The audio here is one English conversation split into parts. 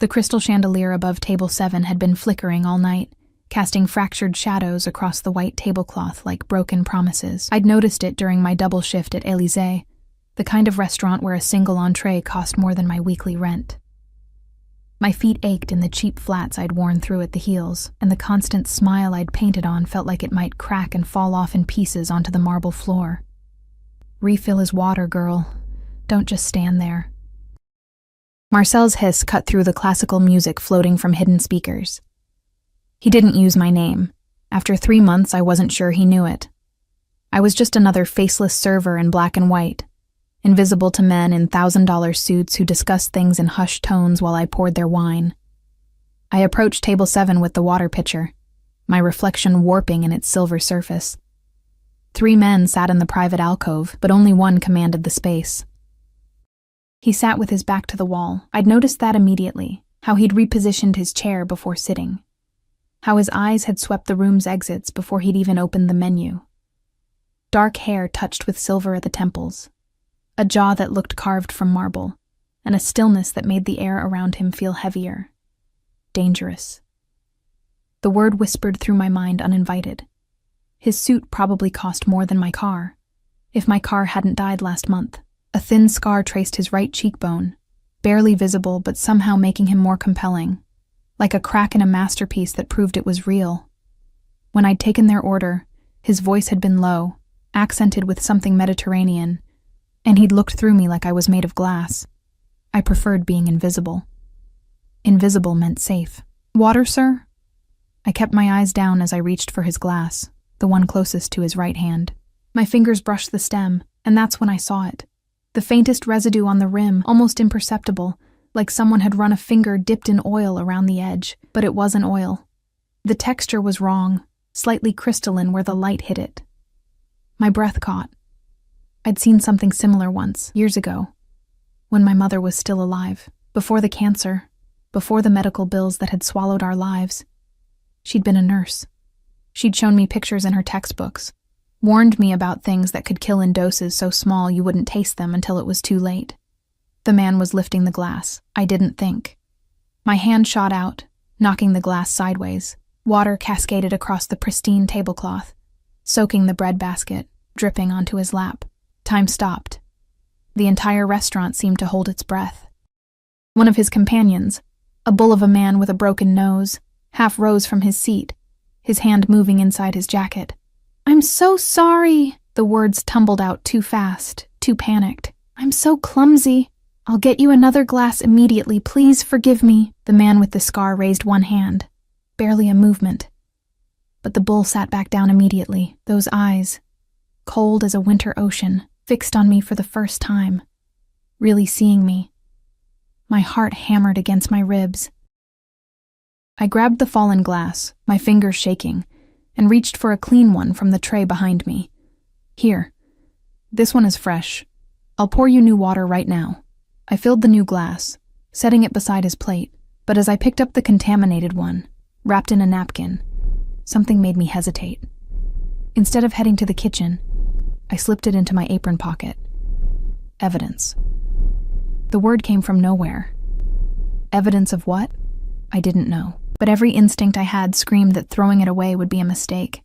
The crystal chandelier above table 7 had been flickering all night, casting fractured shadows across the white tablecloth like broken promises. I'd noticed it during my double shift at Élysée, the kind of restaurant where a single entree cost more than my weekly rent. My feet ached in the cheap flats I'd worn through at the heels, and the constant smile I'd painted on felt like it might crack and fall off in pieces onto the marble floor. "Refill his water, girl. Don't just stand there." Marcel's hiss cut through the classical music floating from hidden speakers. He didn't use my name. After 3 months, I wasn't sure he knew it. I was just another faceless server in black and white, invisible to men in $1,000 suits who discussed things in hushed tones while I poured their wine. I approached table 7 with the water pitcher, my reflection warping in its silver surface. 3 men sat in the private alcove, but only one commanded the space. He sat with his back to the wall. I'd noticed that immediately, how he'd repositioned his chair before sitting, how his eyes had swept the room's exits before he'd even opened the menu. Dark hair touched with silver at the temples, a jaw that looked carved from marble, and a stillness that made the air around him feel heavier. Dangerous. The word whispered through my mind uninvited. His suit probably cost more than my car, if my car hadn't died last month. A thin scar traced his right cheekbone, barely visible but somehow making him more compelling, like a crack in a masterpiece that proved it was real. When I'd taken their order, his voice had been low, accented with something Mediterranean, and he'd looked through me like I was made of glass. I preferred being invisible. Invisible meant safe. "Water, sir?" I kept my eyes down as I reached for his glass, the one closest to his right hand. My fingers brushed the stem, and that's when I saw it. The faintest residue on the rim, almost imperceptible, like someone had run a finger dipped in oil around the edge, but it wasn't oil. The texture was wrong, slightly crystalline where the light hit it. My breath caught. I'd seen something similar once, years ago, when my mother was still alive, before the cancer, before the medical bills that had swallowed our lives. She'd been a nurse. She'd shown me pictures in her textbooks, warned me about things that could kill in doses so small you wouldn't taste them until it was too late. The man was lifting the glass. I didn't think. My hand shot out, knocking the glass sideways. Water cascaded across the pristine tablecloth, soaking the bread basket, dripping onto his lap. Time stopped. The entire restaurant seemed to hold its breath. One of his companions, a bull of a man with a broken nose, half rose from his seat, his hand moving inside his jacket. "I'm so sorry." The words tumbled out too fast, too panicked. "I'm so clumsy. I'll get you another glass immediately. Please forgive me." The man with the scar raised one hand, barely a movement. But the bull sat back down immediately, those eyes, cold as a winter ocean, fixed on me for the first time, really seeing me. My heart hammered against my ribs. I grabbed the fallen glass, my fingers shaking, and reached for a clean one from the tray behind me. "Here. This one is fresh. I'll pour you new water right now." I filled the new glass, setting it beside his plate, but as I picked up the contaminated one, wrapped in a napkin, something made me hesitate. Instead of heading to the kitchen, I slipped it into my apron pocket. Evidence. The word came from nowhere. Evidence of what? I didn't know, but every instinct I had screamed that throwing it away would be a mistake.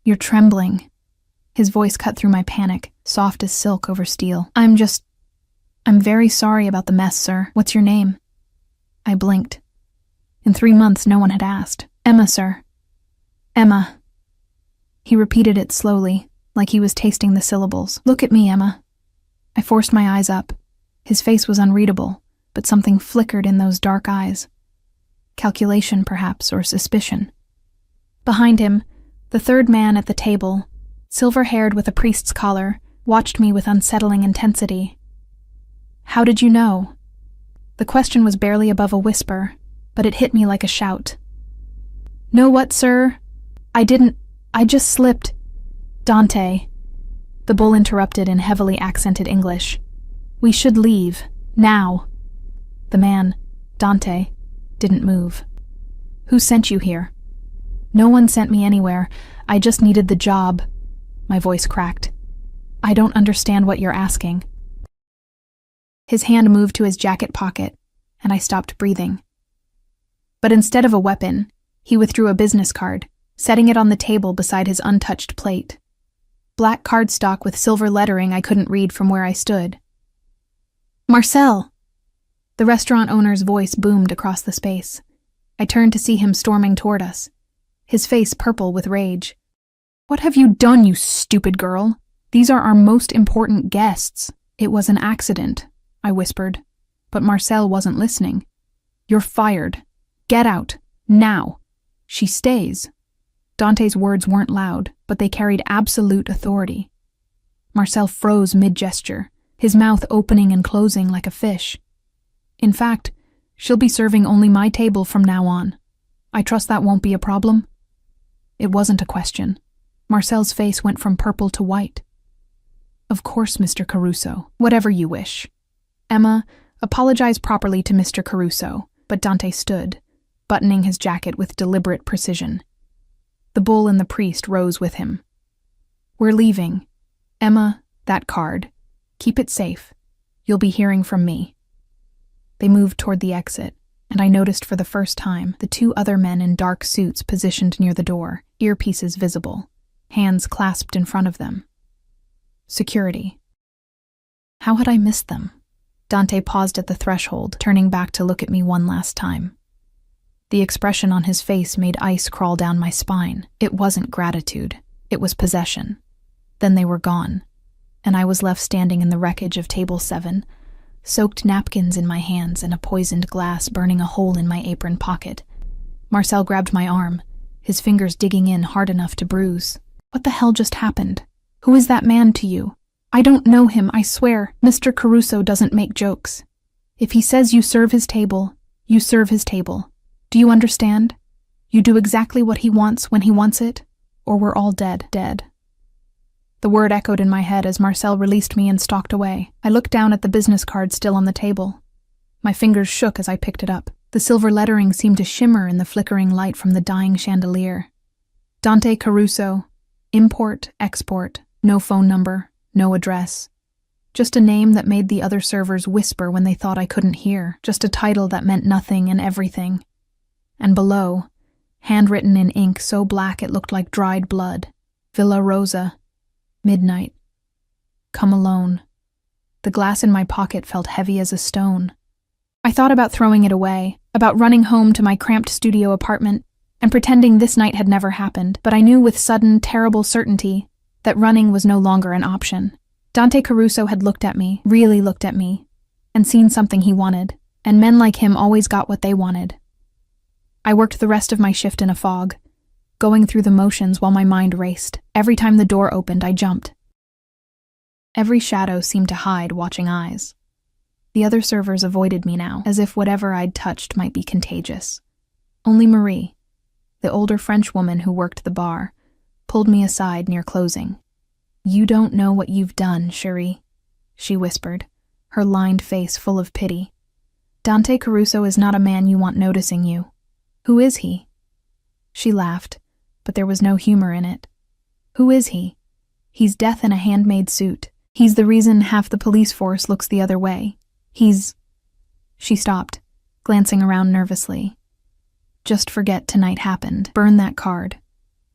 "You're trembling." His voice cut through my panic, soft as silk over steel. I'm very sorry about the mess, sir. What's your name?" I blinked. In 3 months, no one had asked. "Emma, sir." "Emma." He repeated it slowly, like he was tasting the syllables. "Look at me, Emma." I forced my eyes up. His face was unreadable, but something flickered in those dark eyes. Calculation, perhaps, or suspicion. Behind him, the third man at the table, silver-haired with a priest's collar, watched me with unsettling intensity. "How did you know?" The question was barely above a whisper, but it hit me like a shout. "Know what, sir? I just slipped. Dante." The bull interrupted in heavily accented English. "We should leave. Now." The man, Dante, didn't move. "Who sent you here?" "No one sent me anywhere. I just needed the job." My voice cracked. "I don't understand what you're asking." His hand moved to his jacket pocket, and I stopped breathing. But instead of a weapon, he withdrew a business card, setting it on the table beside his untouched plate. Black cardstock with silver lettering I couldn't read from where I stood. "Marcel!" The restaurant owner's voice boomed across the space. I turned to see him storming toward us, his face purple with rage. "What have you done, you stupid girl? These are our most important guests." "It was an accident," I whispered, but Marcel wasn't listening. "You're fired. Get out. Now." "She stays." Dante's words weren't loud, but they carried absolute authority. Marcel froze mid-gesture, his mouth opening and closing like a fish. "In fact, she'll be serving only my table from now on. I trust that won't be a problem?" It wasn't a question. Marcel's face went from purple to white. "Of course, Mr. Caruso. Whatever you wish." "Emma, apologize properly to Mr. Caruso," but Dante stood, buttoning his jacket with deliberate precision. The bull and the priest rose with him. "We're leaving. Emma, that card. Keep it safe. You'll be hearing from me." They moved toward the exit, and I noticed for the first time the two other men in dark suits positioned near the door, earpieces visible, hands clasped in front of them. Security. How had I missed them? Dante paused at the threshold, turning back to look at me one last time. The expression on his face made ice crawl down my spine. It wasn't gratitude. It was possession. Then they were gone, and I was left standing in the wreckage of Table 7, soaked napkins in my hands and a poisoned glass burning a hole in my apron pocket. Marcel grabbed my arm, his fingers digging in hard enough to bruise. "What the hell just happened? Who is that man to you?" "I don't know him, I swear. Mr. Caruso doesn't make jokes. If he says you serve his table, you serve his table. Do you understand? You do exactly what he wants when he wants it, or we're all dead." The word echoed in my head as Marcel released me and stalked away. I looked down at the business card still on the table. My fingers shook as I picked it up. The silver lettering seemed to shimmer in the flickering light from the dying chandelier. Dante Caruso, import, export, no phone number, no address. Just a name that made the other servers whisper when they thought I couldn't hear. Just a title that meant nothing and everything. And below, handwritten in ink so black it looked like dried blood, Villa Rosa, midnight. Come alone. The glass in my pocket felt heavy as a stone. I thought about throwing it away, about running home to my cramped studio apartment, and pretending this night had never happened, but I knew with sudden, terrible certainty that running was no longer an option. Dante Caruso had looked at me, really looked at me, and seen something he wanted, and men like him always got what they wanted. I worked the rest of my shift in a fog, going through the motions while my mind raced. Every time the door opened, I jumped. Every shadow seemed to hide watching eyes. The other servers avoided me now, as if whatever I'd touched might be contagious. Only Marie, the older French woman who worked the bar, pulled me aside near closing. "You don't know what you've done, chérie," she whispered, her lined face full of pity. "Dante Caruso is not a man you want noticing you. Who is he?" She laughed, but there was no humor in it. "Who is he? He's death in a handmade suit. He's the reason half the police force looks the other way. He's—" She stopped, glancing around nervously. "Just forget tonight happened. Burn that card.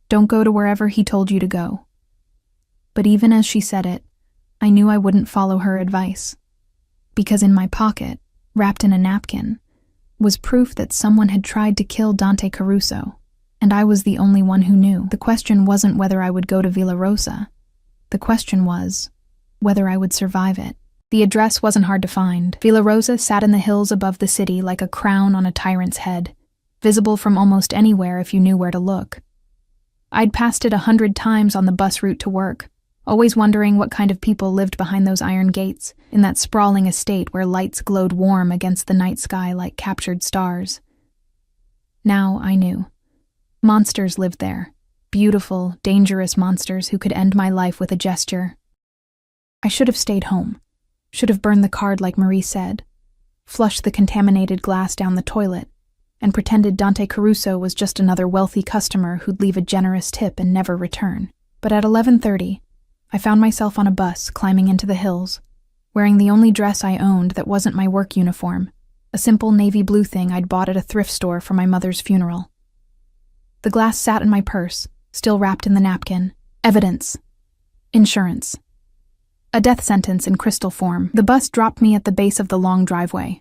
Don't go to wherever he told you to go." But even as she said it, I knew I wouldn't follow her advice. Because in my pocket, wrapped in a napkin, was proof that someone had tried to kill Dante Caruso, and I was the only one who knew. The question wasn't whether I would go to Villa Rosa. The question was whether I would survive it. The address wasn't hard to find. Villa Rosa sat in the hills above the city like a crown on a tyrant's head, visible from almost anywhere if you knew where to look. I'd passed it 100 times on the bus route to work, always wondering what kind of people lived behind those iron gates, in that sprawling estate where lights glowed warm against the night sky like captured stars. Now I knew. Monsters lived there. Beautiful, dangerous monsters who could end my life with a gesture. I should have stayed home. Should have burned the card like Marie said, flushed the contaminated glass down the toilet, and pretended Dante Caruso was just another wealthy customer who'd leave a generous tip and never return. But at 11:30, I found myself on a bus climbing into the hills, wearing the only dress I owned that wasn't my work uniform, a simple navy blue thing I'd bought at a thrift store for my mother's funeral. The glass sat in my purse, still wrapped in the napkin. Evidence. Insurance. A death sentence in crystal form. The bus dropped me at the base of the long driveway.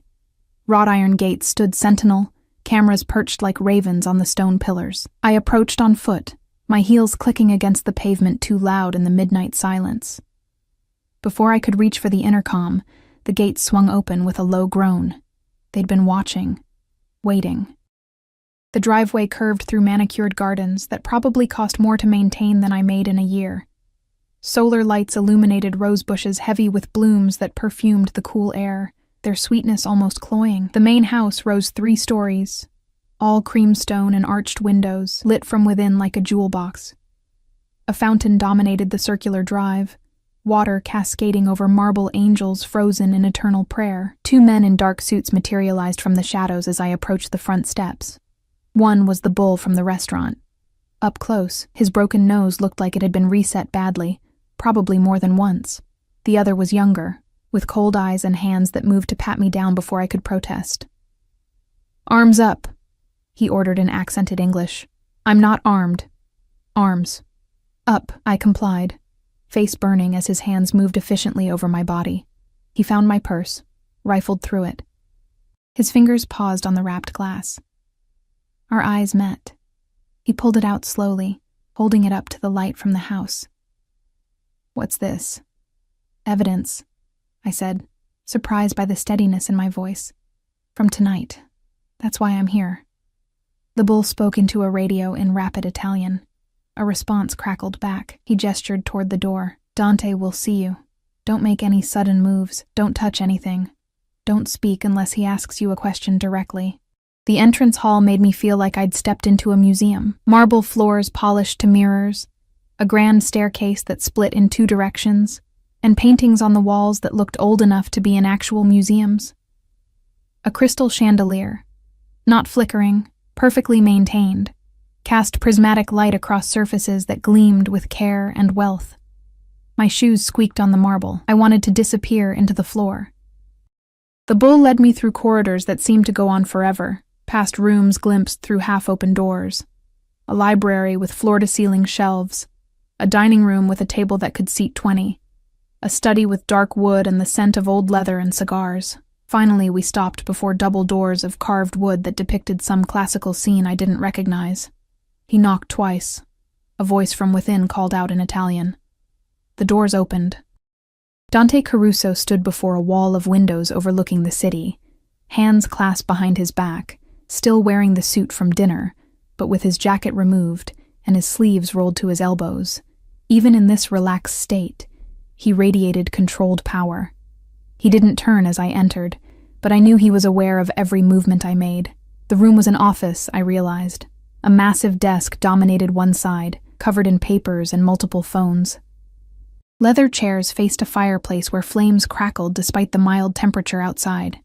Wrought iron gates stood sentinel, cameras perched like ravens on the stone pillars. I approached on foot, my heels clicking against the pavement too loud in the midnight silence. Before I could reach for the intercom, the gate swung open with a low groan. They'd been watching, waiting. The driveway curved through manicured gardens that probably cost more to maintain than I made in a year. Solar lights illuminated rose bushes heavy with blooms that perfumed the cool air, their sweetness almost cloying. The main house rose 3 stories, all creamstone and arched windows, lit from within like a jewel box. A fountain dominated the circular drive, water cascading over marble angels frozen in eternal prayer. 2 men in dark suits materialized from the shadows as I approached the front steps. One was the bull from the restaurant. Up close, his broken nose looked like it had been reset badly, probably more than once. The other was younger, with cold eyes and hands that moved to pat me down before I could protest. "Arms up," he ordered in accented English. "I'm not armed." "Arms." "Up," I complied, face burning as his hands moved efficiently over my body. He found my purse, rifled through it. His fingers paused on the wrapped glass. Our eyes met. He pulled it out slowly, holding it up to the light from the house. "What's this?" "Evidence," I said, surprised by the steadiness in my voice. "From tonight. That's why I'm here." The bull spoke into a radio in rapid Italian. A response crackled back. He gestured toward the door. "Dante will see you. Don't make any sudden moves. Don't touch anything. Don't speak unless he asks you a question directly." The entrance hall made me feel like I'd stepped into a museum. Marble floors polished to mirrors, a grand staircase that split in 2 directions, and paintings on the walls that looked old enough to be in actual museums. A crystal chandelier, not flickering, perfectly maintained, cast prismatic light across surfaces that gleamed with care and wealth. My shoes squeaked on the marble. I wanted to disappear into the floor. The bull led me through corridors that seemed to go on forever, past rooms glimpsed through half-open doors, a library with floor-to-ceiling shelves, a dining room with a table that could seat 20, a study with dark wood and the scent of old leather and cigars. Finally, we stopped before double doors of carved wood that depicted some classical scene I didn't recognize. He knocked twice. A voice from within called out in Italian. The doors opened. Dante Caruso stood before a wall of windows overlooking the city, hands clasped behind his back, still wearing the suit from dinner, but with his jacket removed and his sleeves rolled to his elbows. Even in this relaxed state, he radiated controlled power. He didn't turn as I entered, but I knew he was aware of every movement I made. The room was an office, I realized. A massive desk dominated one side, covered in papers and multiple phones. Leather chairs faced a fireplace where flames crackled despite the mild temperature outside.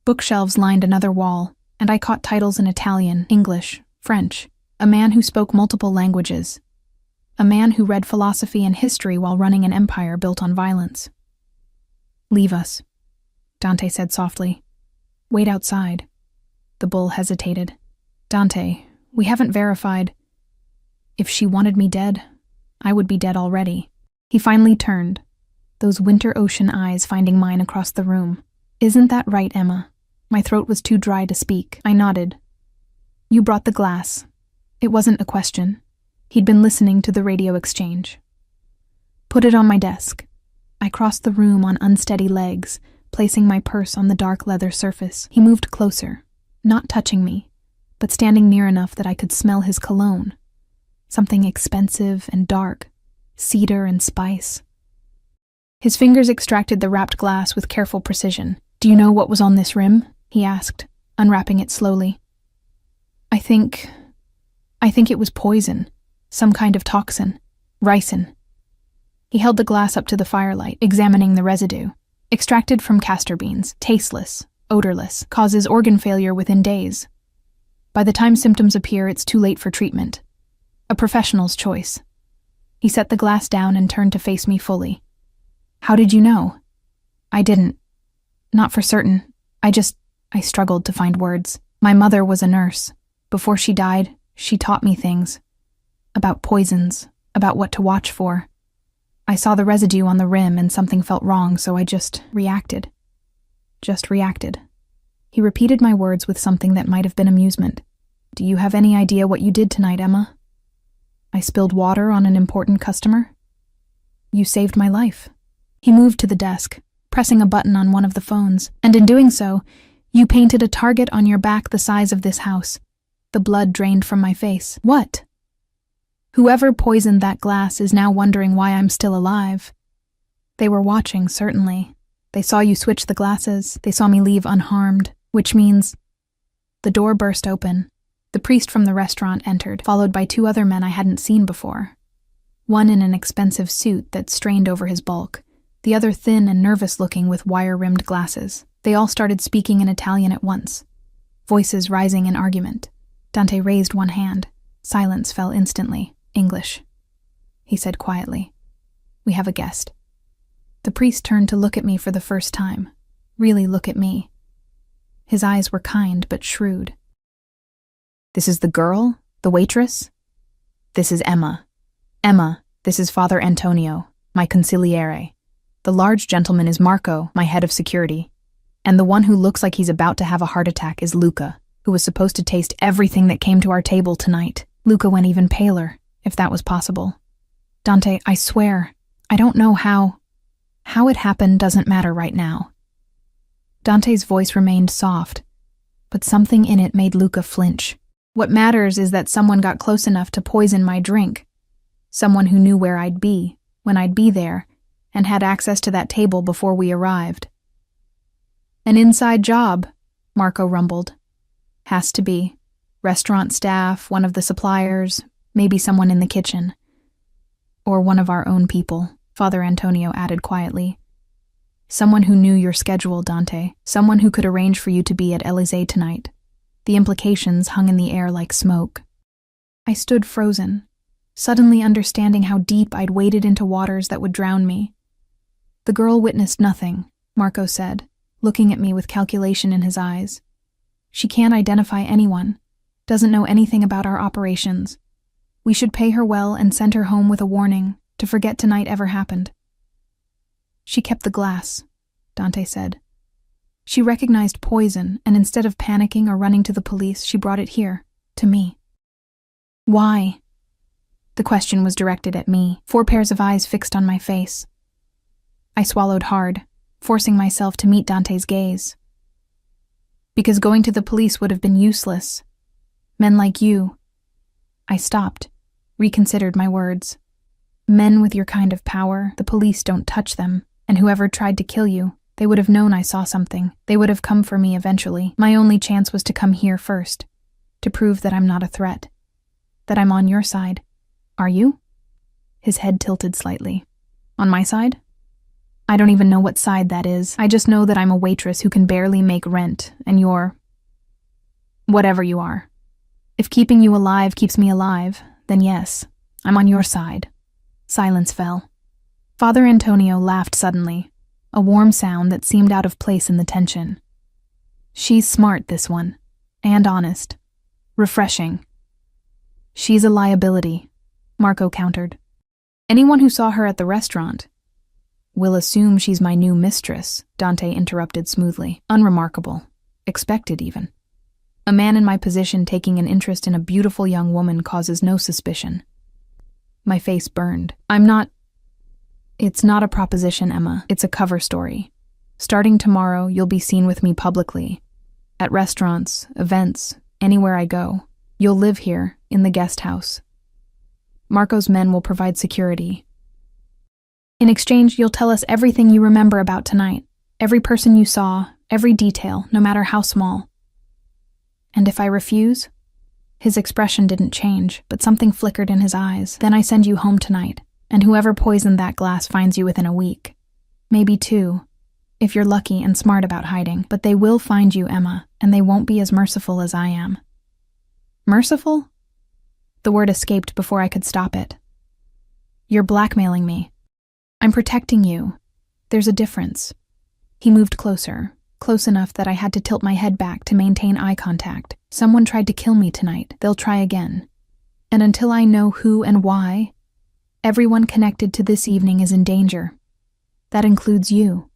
Bookshelves lined another wall, and I caught titles in Italian, English, French. A man who spoke multiple languages. A man who read philosophy and history while running an empire built on violence. "Leave us," Dante said softly. "Wait outside." The bull hesitated. "Dante, we haven't verified. If she wanted me dead, I would be dead already." He finally turned, those winter ocean eyes finding mine across the room. "Isn't that right, Emma?" My throat was too dry to speak. I nodded. "You brought the glass." It wasn't a question. He'd been listening to the radio exchange. "Put it on my desk." I crossed the room on unsteady legs, placing my purse on the dark leather surface. He moved closer, not touching me, but standing near enough that I could smell his cologne. Something expensive and dark, cedar and spice. His fingers extracted the wrapped glass with careful precision. "Do you know what was on this rim?" he asked, unwrapping it slowly. I think it was poison, some kind of toxin, ricin." He held the glass up to the firelight, examining the residue. "Extracted from castor beans, tasteless, odorless, causes organ failure within days. By the time symptoms appear, it's too late for treatment. A professional's choice." He set the glass down and turned to face me fully. "How did you know?" "I didn't. Not for certain. I just I struggled to find words. My mother was a nurse. Before she died, she taught me things. About poisons, about what to watch for. I saw the residue on the rim and something felt wrong, so I just reacted. Just reacted. He repeated my words with something that might have been amusement. Do you have any idea what you did tonight, Emma? I spilled water on an important customer? You saved my life. He moved to the desk, pressing a button on one of the phones, and in doing so, you painted a target on your back the size of this house. The blood drained from my face. What? Whoever poisoned that glass is now wondering why I'm still alive. They were watching, certainly. They saw you switch the glasses. They saw me leave unharmed, which means... The door burst open. The priest from the restaurant entered, followed by two other men I hadn't seen before. One in an expensive suit that strained over his bulk, the other thin and nervous-looking with wire-rimmed glasses. They all started speaking in Italian at once, voices rising in argument. Dante raised one hand. Silence fell instantly. English. He said quietly, "We have a guest." The priest turned to look at me for the first time. Really look at me. His eyes were kind but shrewd. "This is the girl? The waitress? This is Emma. Emma, this is Father Antonio, my consigliere. The large gentleman is Marco, my head of security. And the one who looks like he's about to have a heart attack is Luca, who was supposed to taste everything that came to our table tonight." Luca went even paler, if that was possible. "Dante, I swear, I don't know how it happened doesn't matter right now." Dante's voice remained soft, but something in it made Luca flinch. "What matters is that someone got close enough to poison my drink. Someone who knew where I'd be, when I'd be there, and had access to that table before we arrived." "An inside job," Marco rumbled. "Has to be. Restaurant staff, one of the suppliers, maybe someone in the kitchen. Or one of our own people," Father Antonio added quietly. "Someone who knew your schedule, Dante. Someone who could arrange for you to be at Élysée tonight." The implications hung in the air like smoke. I stood frozen, suddenly understanding how deep I'd waded into waters that would drown me. "The girl witnessed nothing," Marco said, looking at me with calculation in his eyes. "She can't identify anyone, doesn't know anything about our operations. We should pay her well and send her home with a warning to forget tonight ever happened." "She kept the glass," Dante said. "She recognized poison, and instead of panicking or running to the police, she brought it here, to me." "Why?" The question was directed at me, 4 pairs of eyes fixed on my face. I swallowed hard, forcing myself to meet Dante's gaze. "Because going to the police would have been useless. Men like you..." I stopped, reconsidered my words. "Men with your kind of power, the police don't touch them, and whoever tried to kill you, they would have known I saw something. They would have come for me eventually. My only chance was to come here first, to prove that I'm not a threat, that I'm on your side. Are you?" His head tilted slightly. "On my side? I don't even know what side that is. I just know that I'm a waitress who can barely make rent, and you're... whatever you are. If keeping you alive keeps me alive, then yes, I'm on your side." Silence fell. Father Antonio laughed suddenly, a warm sound that seemed out of place in the tension. "She's smart, this one, and honest. Refreshing." "She's a liability," Marco countered. "Anyone who saw her at the restaurant..." "Will assume she's my new mistress," Dante interrupted smoothly. "Unremarkable. Expected, even. A man in my position taking an interest in a beautiful young woman causes no suspicion." My face burned. It's not a proposition, Emma. It's a cover story. Starting tomorrow, you'll be seen with me publicly. At restaurants, events, anywhere I go. You'll live here, in the guest house. Marco's men will provide security. In exchange, you'll tell us everything you remember about tonight. Every person you saw, every detail, no matter how small. And if I refuse? His expression didn't change, but something flickered in his eyes. Then I send you home tonight, and whoever poisoned that glass finds you within a week. Maybe 2, if you're lucky and smart about hiding. But they will find you, Emma, and they won't be as merciful as I am. Merciful? The word escaped before I could stop it. You're blackmailing me. I'm protecting you. There's a difference. He moved closer, close enough that I had to tilt my head back to maintain eye contact. Someone tried to kill me tonight. They'll try again. And until I know who and why, everyone connected to this evening is in danger. That includes you.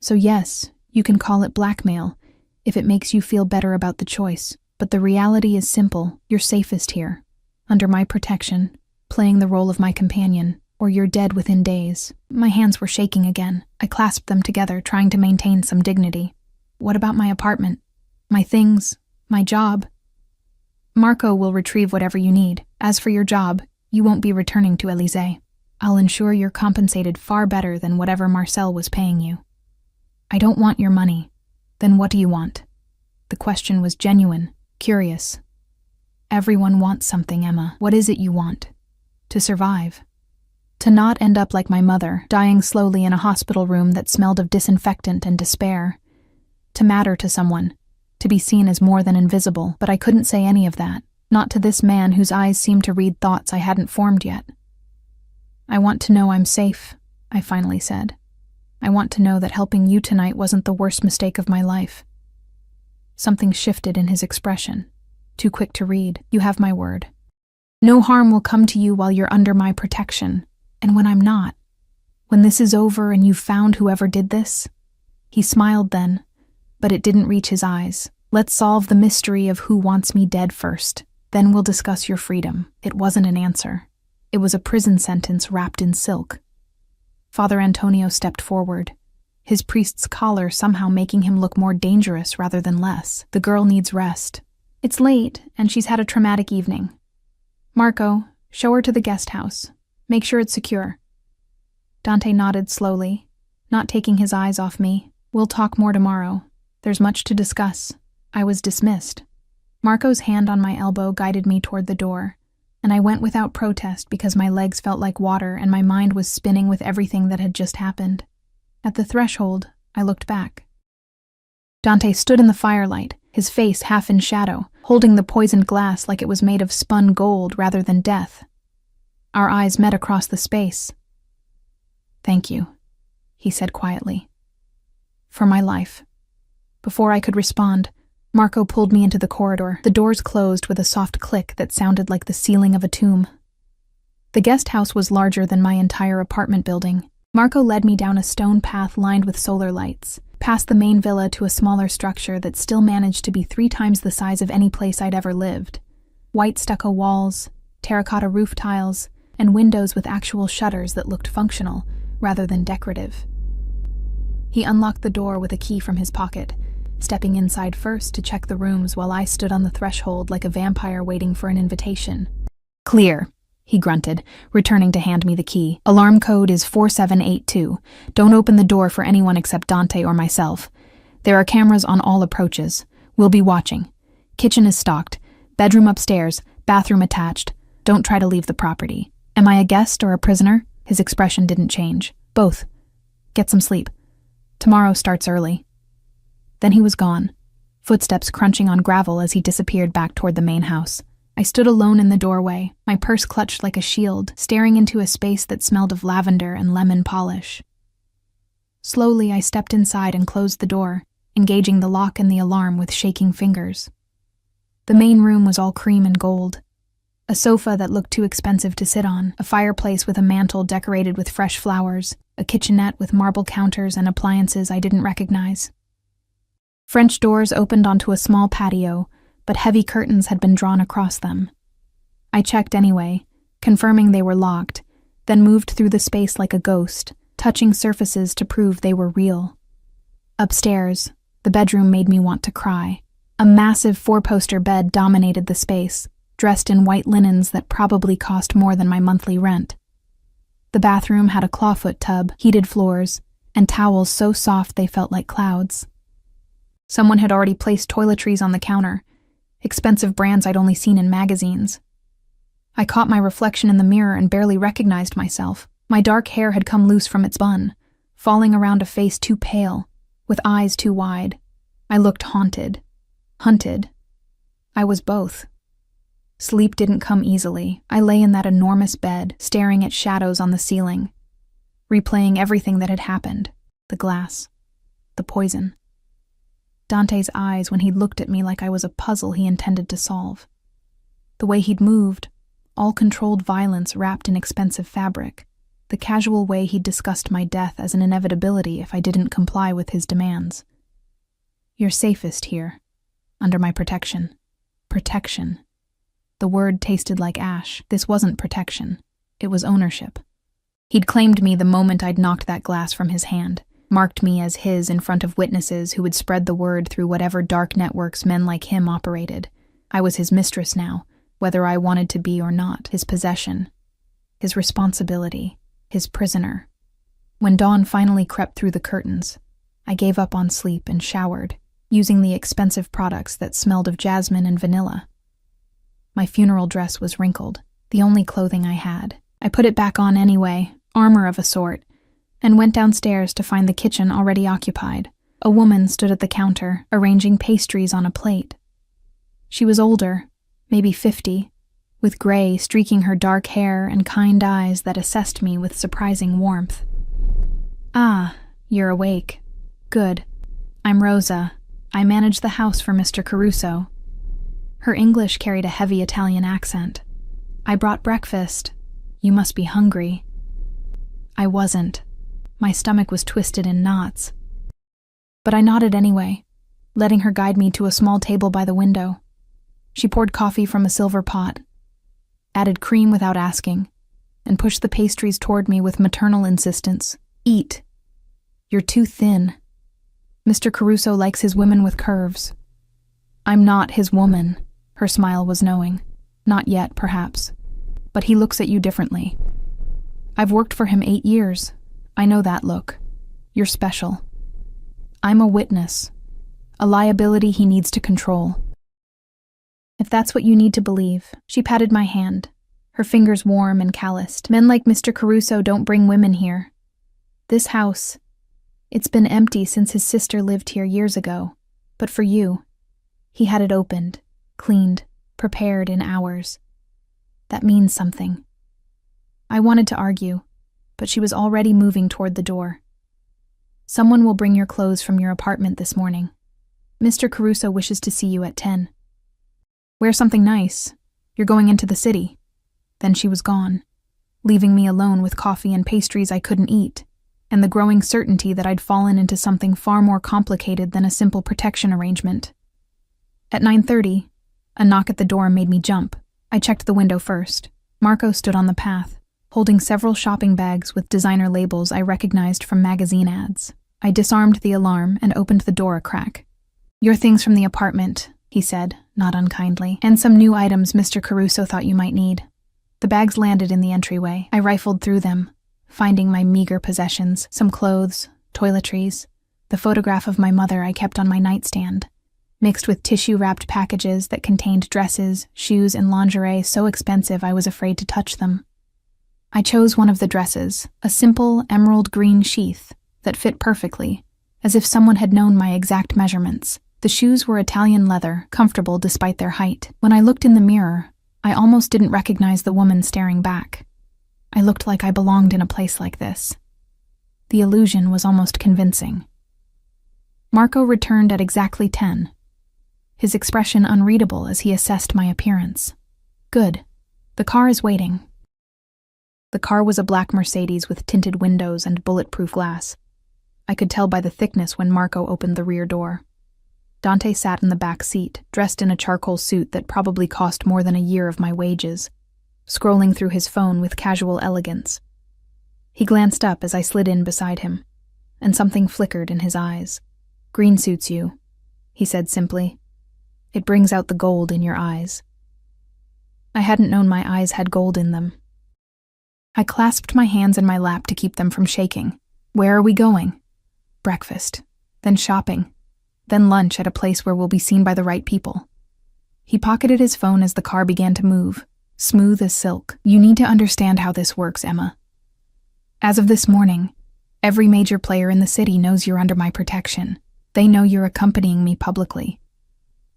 So yes, you can call it blackmail if it makes you feel better about the choice. But the reality is simple. You're safest here, under my protection, playing the role of my companion, or you're dead within days. My hands were shaking again. I clasped them together, trying to maintain some dignity. What about my apartment? My things? My job? Marco will retrieve whatever you need. As for your job, you won't be returning to Élysée. I'll ensure you're compensated far better than whatever Marcel was paying you. I don't want your money. Then what do you want? The question was genuine, curious. Everyone wants something, Emma. What is it you want? To survive. To not end up like my mother, dying slowly in a hospital room that smelled of disinfectant and despair. To matter to someone. To be seen as more than invisible. But I couldn't say any of that. Not to this man whose eyes seemed to read thoughts I hadn't formed yet. I want to know I'm safe, I finally said. I want to know that helping you tonight wasn't the worst mistake of my life. Something shifted in his expression. Too quick to read. You have my word. No harm will come to you while you're under my protection. And when I'm not, when this is over and you've found whoever did this? He smiled then, but it didn't reach his eyes. Let's solve the mystery of who wants me dead first. Then we'll discuss your freedom. It wasn't an answer. It was a prison sentence wrapped in silk. Father Antonio stepped forward, his priest's collar somehow making him look more dangerous rather than less. The girl needs rest. It's late, and she's had a traumatic evening. Marco, show her to the guest house. Make sure it's secure. Dante nodded slowly, not taking his eyes off me. We'll talk more tomorrow. There's much to discuss. I was dismissed. Marco's hand on my elbow guided me toward the door, and I went without protest because my legs felt like water and my mind was spinning with everything that had just happened. At the threshold, I looked back. Dante stood in the firelight, his face half in shadow, holding the poisoned glass like it was made of spun gold rather than death. Our eyes met across the space. "Thank you," he said quietly. "For my life." Before I could respond, Marco pulled me into the corridor. The doors closed with a soft click that sounded like the ceiling of a tomb. The guest house was larger than my entire apartment building. Marco led me down a stone path lined with solar lights, past the main villa to a smaller structure that still managed to be 3 times the size of any place I'd ever lived. White stucco walls, terracotta roof tiles, and windows with actual shutters that looked functional rather than decorative. He unlocked the door with a key from his pocket, stepping inside first to check the rooms while I stood on the threshold like a vampire waiting for an invitation. "Clear," he grunted, returning to hand me the key. "Alarm code is 4782. Don't open the door for anyone except Dante or myself. There are cameras on all approaches. We'll be watching. Kitchen is stocked. Bedroom upstairs. Bathroom attached. Don't try to leave the property. Am I a guest or a prisoner?" His expression didn't change. "Both. Get some sleep. Tomorrow starts early." Then he was gone, footsteps crunching on gravel as he disappeared back toward the main house. I stood alone in the doorway, my purse clutched like a shield, staring into a space that smelled of lavender and lemon polish. Slowly, I stepped inside and closed the door, engaging the lock and the alarm with shaking fingers. The main room was all cream and gold. A sofa that looked too expensive to sit on, a fireplace with a mantel decorated with fresh flowers, a kitchenette with marble counters and appliances I didn't recognize. French doors opened onto a small patio, but heavy curtains had been drawn across them. I checked anyway, confirming they were locked, then moved through the space like a ghost, touching surfaces to prove they were real. Upstairs, the bedroom made me want to cry. A massive 4-poster bed dominated the space, dressed in white linens that probably cost more than my monthly rent. The bathroom had a clawfoot tub, heated floors, and towels so soft they felt like clouds. Someone had already placed toiletries on the counter, expensive brands I'd only seen in magazines. I caught my reflection in the mirror and barely recognized myself. My dark hair had come loose from its bun, falling around a face too pale, with eyes too wide. I looked haunted. Hunted. I was both. Sleep didn't come easily. I lay in that enormous bed, staring at shadows on the ceiling, replaying everything that had happened. The glass. The poison. Dante's eyes when he'd looked at me like I was a puzzle he intended to solve. The way he'd moved, all controlled violence wrapped in expensive fabric. The casual way he'd discussed my death as an inevitability if I didn't comply with his demands. You're safest here, under my protection. Protection. The word tasted like ash. This wasn't protection. It was ownership. He'd claimed me the moment I'd knocked that glass from his hand, marked me as his in front of witnesses who would spread the word through whatever dark networks men like him operated. I was his mistress now, whether I wanted to be or not, his possession, his responsibility, his prisoner. When dawn finally crept through the curtains, I gave up on sleep and showered, using the expensive products that smelled of jasmine and vanilla. My funeral dress was wrinkled, the only clothing I had. I put it back on anyway, armor of a sort, and went downstairs to find the kitchen already occupied. A woman stood at the counter, arranging pastries on a plate. She was older, maybe 50, with gray streaking her dark hair and kind eyes that assessed me with surprising warmth. "Ah, you're awake. Good. I'm Rosa. I manage the house for Mr. Caruso." Her English carried a heavy Italian accent. "I brought breakfast. You must be hungry." I wasn't. My stomach was twisted in knots. But I nodded anyway, letting her guide me to a small table by the window. She poured coffee from a silver pot, added cream without asking, and pushed the pastries toward me with maternal insistence. "Eat. You're too thin. Mr. Caruso likes his women with curves." "I'm not his woman," her smile was knowing. "Not yet, perhaps. But he looks at you differently. I've worked for him 8 years. I know that look. You're special. I'm a witness, a liability he needs to control." "If that's what you need to believe." She patted my hand, her fingers warm and calloused. "Men like Mr. Caruso don't bring women here. This house, it's been empty since his sister lived here years ago. But for you, he had it opened, cleaned, prepared in hours. That means something." I wanted to argue, but she was already moving toward the door. "Someone will bring your clothes from your apartment this morning. Mr. Caruso wishes to see you at 10. Wear something nice. You're going into the city." Then she was gone, leaving me alone with coffee and pastries I couldn't eat, and the growing certainty that I'd fallen into something far more complicated than a simple protection arrangement. At 9:30, a knock at the door made me jump. I checked the window first. Marco stood on the path, holding several shopping bags with designer labels I recognized from magazine ads. I disarmed the alarm and opened the door a crack. "Your things from the apartment," he said, not unkindly, "and some new items Mr. Caruso thought you might need." The bags landed in the entryway. I rifled through them, finding my meager possessions, some clothes, toiletries, the photograph of my mother I kept on my nightstand, mixed with tissue-wrapped packages that contained dresses, shoes, and lingerie so expensive I was afraid to touch them. I chose one of the dresses, a simple emerald green sheath that fit perfectly, as if someone had known my exact measurements. The shoes were Italian leather, comfortable despite their height. When I looked in the mirror, I almost didn't recognize the woman staring back. I looked like I belonged in a place like this. The illusion was almost convincing. Marco returned at exactly 10, his expression unreadable as he assessed my appearance. "Good. The car is waiting." The car was a black Mercedes with tinted windows and bulletproof glass. I could tell by the thickness when Marco opened the rear door. Dante sat in the back seat, dressed in a charcoal suit that probably cost more than a year of my wages, scrolling through his phone with casual elegance. He glanced up as I slid in beside him, and something flickered in his eyes. "Green suits you," he said simply. "It brings out the gold in your eyes." I hadn't known my eyes had gold in them. I clasped my hands in my lap to keep them from shaking. "Where are we going?" "Breakfast, then shopping, then lunch at a place where we'll be seen by the right people." He pocketed his phone as the car began to move, smooth as silk. "You need to understand how this works, Emma. As of this morning, every major player in the city knows you're under my protection. They know you're accompanying me publicly.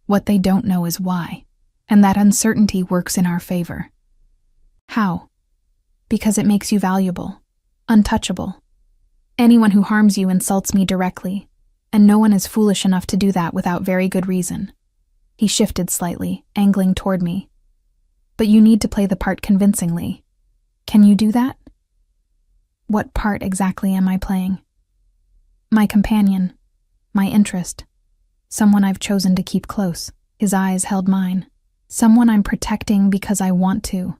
What they don't know is why, and that uncertainty works in our favor." "How?" "Because it makes you valuable, untouchable. Anyone who harms you insults me directly, And no one is foolish enough to do that without very good reason. He shifted slightly, angling toward me. But you need to play the part convincingly. Can you do that? What part exactly am I playing? My companion. My interest. Someone I've chosen to keep close. His eyes held mine. Someone I'm protecting because I want to,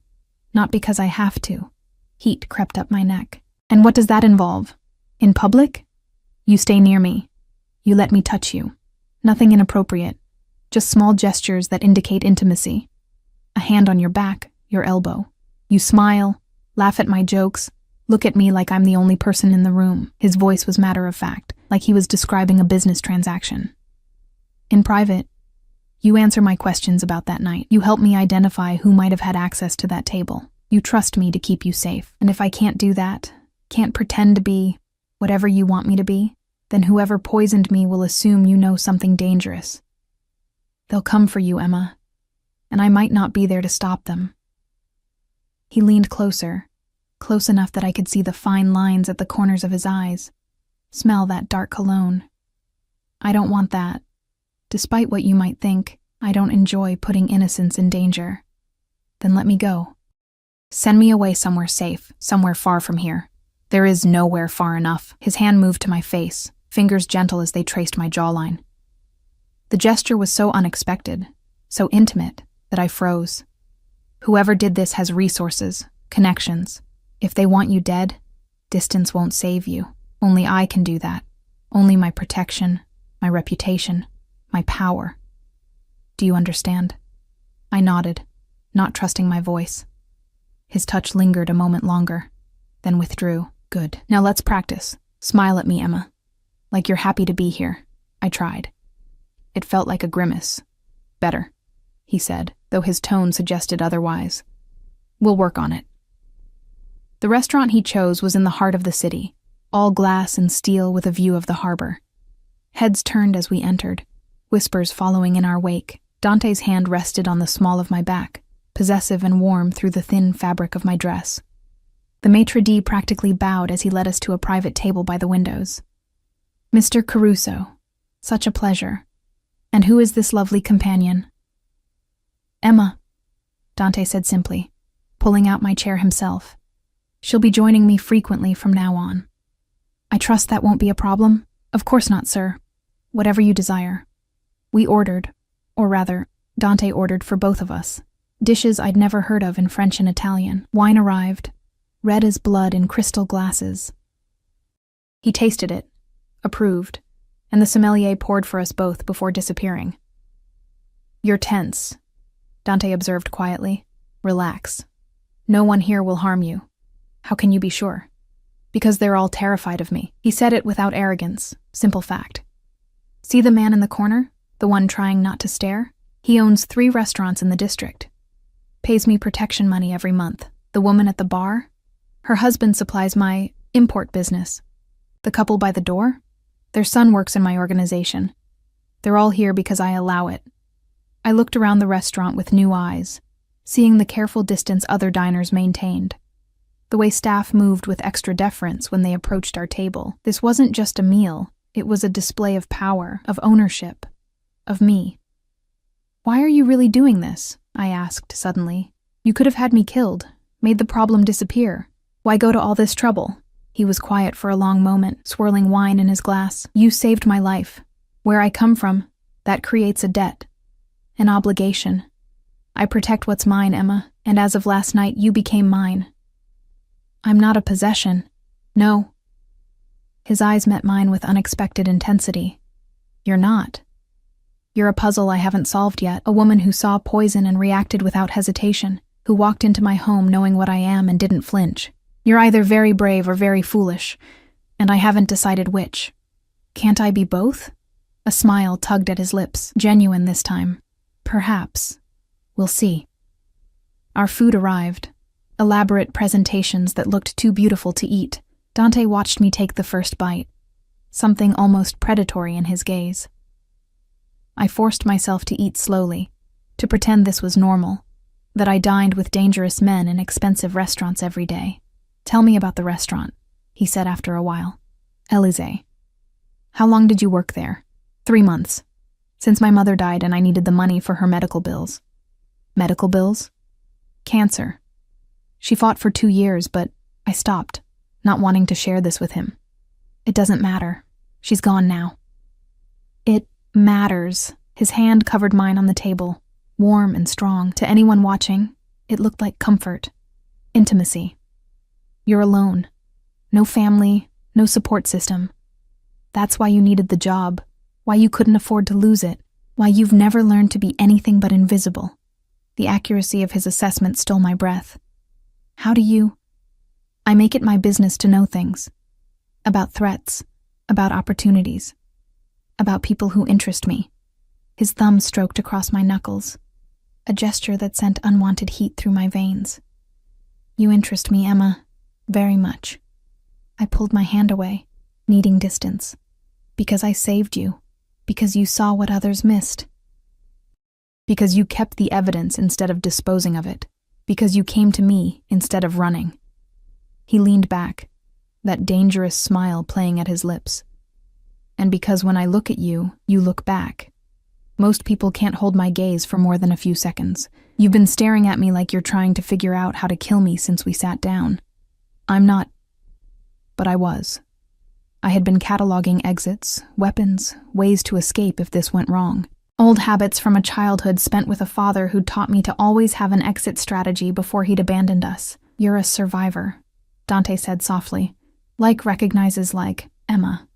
not because I have to. Heat crept up my neck. And what does that involve? In public? You stay near me. You let me touch you. Nothing inappropriate. Just small gestures that indicate intimacy. A hand on your back, your elbow. You smile, laugh at my jokes, look at me like I'm the only person in the room. His voice was matter of fact, like he was describing a business transaction. In private, you answer my questions about that night. You help me identify who might have had access to that table. You trust me to keep you safe. And if I can't do that, can't pretend to be whatever you want me to be, then whoever poisoned me will assume you know something dangerous. They'll come for you, Emma, and I might not be there to stop them. He leaned closer, close enough that I could see the fine lines at the corners of his eyes. Smell that dark cologne. I don't want that. Despite what you might think, I don't enjoy putting innocence in danger. Then let me go. Send me away somewhere safe, somewhere far from here. There is nowhere far enough. His hand moved to my face, fingers gentle as they traced my jawline. The gesture was so unexpected, so intimate, that I froze. Whoever did this has resources, connections. If they want you dead, distance won't save you. Only I can do that. Only my protection, my reputation, my power. Do you understand? I nodded, not trusting my voice. His touch lingered a moment longer, then withdrew. Good. Now let's practice. Smile at me, Emma. Like you're happy to be here. I tried. It felt like a grimace. Better, he said, though his tone suggested otherwise. We'll work on it. The restaurant he chose was in the heart of the city, all glass and steel with a view of the harbor. Heads turned as we entered, whispers following in our wake. Dante's hand rested on the small of my back, possessive and warm through the thin fabric of my dress. The maitre d' practically bowed as he led us to a private table by the windows. Mr. Caruso, such a pleasure. And who is this lovely companion? Emma, Dante said simply, pulling out my chair himself. She'll be joining me frequently from now on. I trust that won't be a problem? Of course not, sir. Whatever you desire. We ordered, or rather, Dante ordered for both of us, dishes I'd never heard of in French and Italian. Wine arrived, red as blood in crystal glasses. He tasted it, approved, and the sommelier poured for us both before disappearing. You're tense, Dante observed quietly. Relax. No one here will harm you. How can you be sure? Because they're all terrified of me. He said it without arrogance, simple fact. See the man in the corner, the one trying not to stare? He owns 3 restaurants in the district. Pays me protection money every month. The woman at the bar? Her husband supplies my import business. The couple by the door? Their son works in my organization. They're all here because I allow it. I looked around the restaurant with new eyes, seeing the careful distance other diners maintained. The way staff moved with extra deference when they approached our table. This wasn't just a meal, it was a display of power, of ownership, of me. Why are you really doing this? I asked suddenly. You could have had me killed, made the problem disappear. Why go to all this trouble? He was quiet for a long moment, swirling wine in his glass. You saved my life. Where I come from, that creates a debt, an obligation. I protect what's mine, Emma, and as of last night, you became mine. I'm not a possession. No. His eyes met mine with unexpected intensity. You're not. You're a puzzle I haven't solved yet, a woman who saw poison and reacted without hesitation, who walked into my home knowing what I am and didn't flinch. You're either very brave or very foolish, and I haven't decided which. Can't I be both? A smile tugged at his lips, genuine this time. Perhaps. We'll see. Our food arrived. Elaborate presentations that looked too beautiful to eat. Dante watched me take the first bite, something almost predatory in his gaze. I forced myself to eat slowly, to pretend this was normal, that I dined with dangerous men in expensive restaurants every day. Tell me about the restaurant, he said after a while. Élysée. How long did you work there? 3 months. Since my mother died and I needed the money for her medical bills. Medical bills? Cancer. She fought for 2 years, but I stopped, not wanting to share this with him. It doesn't matter. She's gone now. It matters. His hand covered mine on the table, warm and strong. To anyone watching, it looked like comfort, intimacy. You're alone. No family, no support system. That's why you needed the job, why you couldn't afford to lose it, why you've never learned to be anything but invisible. The accuracy of his assessment stole my breath. How do you? I make it my business to know things. About threats, about opportunities, about people who interest me. His thumb stroked across my knuckles, a gesture that sent unwanted heat through my veins. You interest me, Emma, very much. I pulled my hand away, needing distance. Because I saved you. Because you saw what others missed. Because you kept the evidence instead of disposing of it. Because you came to me instead of running. He leaned back, that dangerous smile playing at his lips. And because when I look at you, you look back. Most people can't hold my gaze for more than a few seconds. You've been staring at me like you're trying to figure out how to kill me since we sat down. I'm not. But I was. I had been cataloging exits, weapons, ways to escape if this went wrong. Old habits from a childhood spent with a father who'd taught me to always have an exit strategy before he'd abandoned us. You're a survivor, Dante said softly. Like recognizes like, Emma.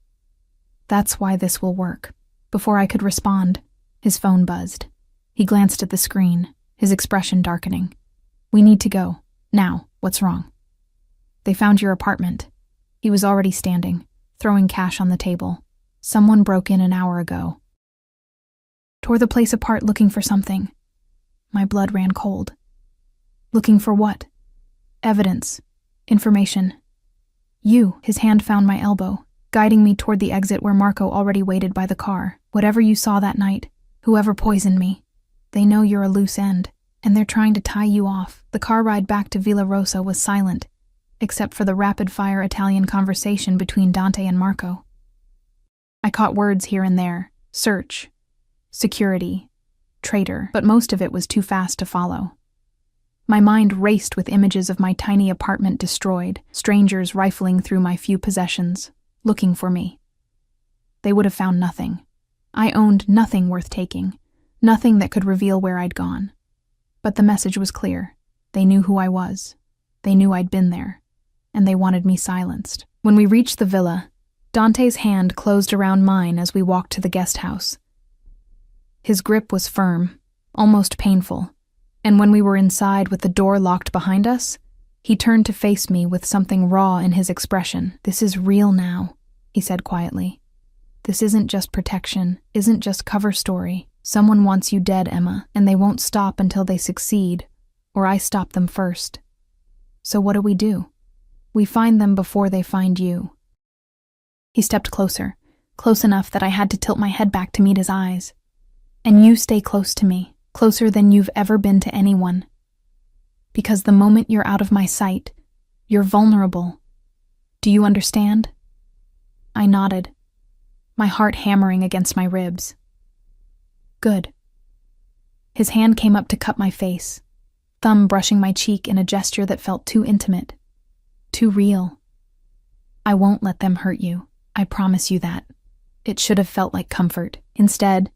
That's why this will work. Before I could respond, his phone buzzed. He glanced at the screen, his expression darkening. We need to go. Now, what's wrong? They found your apartment. He was already standing, throwing cash on the table. Someone broke in an hour ago. Tore the place apart looking for something. My blood ran cold. Looking for what? Evidence. Information. You, his hand found my elbow, guiding me toward the exit where Marco already waited by the car. Whatever you saw that night, whoever poisoned me, they know you're a loose end, and they're trying to tie you off. The car ride back to Villa Rosa was silent, except for the rapid-fire Italian conversation between Dante and Marco. I caught words here and there: search, security, traitor, but most of it was too fast to follow. My mind raced with images of my tiny apartment destroyed, strangers rifling through my few possessions, looking for me. They would have found nothing. I owned nothing worth taking, nothing that could reveal where I'd gone. But the message was clear. They knew who I was. They knew I'd been there, and they wanted me silenced. When we reached the villa, Dante's hand closed around mine as we walked to the guest house. His grip was firm, almost painful, and when we were inside with the door locked behind us, he turned to face me with something raw in his expression. This is real now, he said quietly. This isn't just protection, isn't just cover story. Someone wants you dead, Emma, and they won't stop until they succeed, or I stop them first. So what do? We find them before they find you. He stepped closer, close enough that I had to tilt my head back to meet his eyes. And you stay close to me, closer than you've ever been to anyone. Because the moment you're out of my sight, you're vulnerable. Do you understand? I nodded, my heart hammering against my ribs. Good. His hand came up to cup my face, thumb brushing my cheek in a gesture that felt too intimate, too real. I won't let them hurt you, I promise you that. It should have felt like comfort. Instead,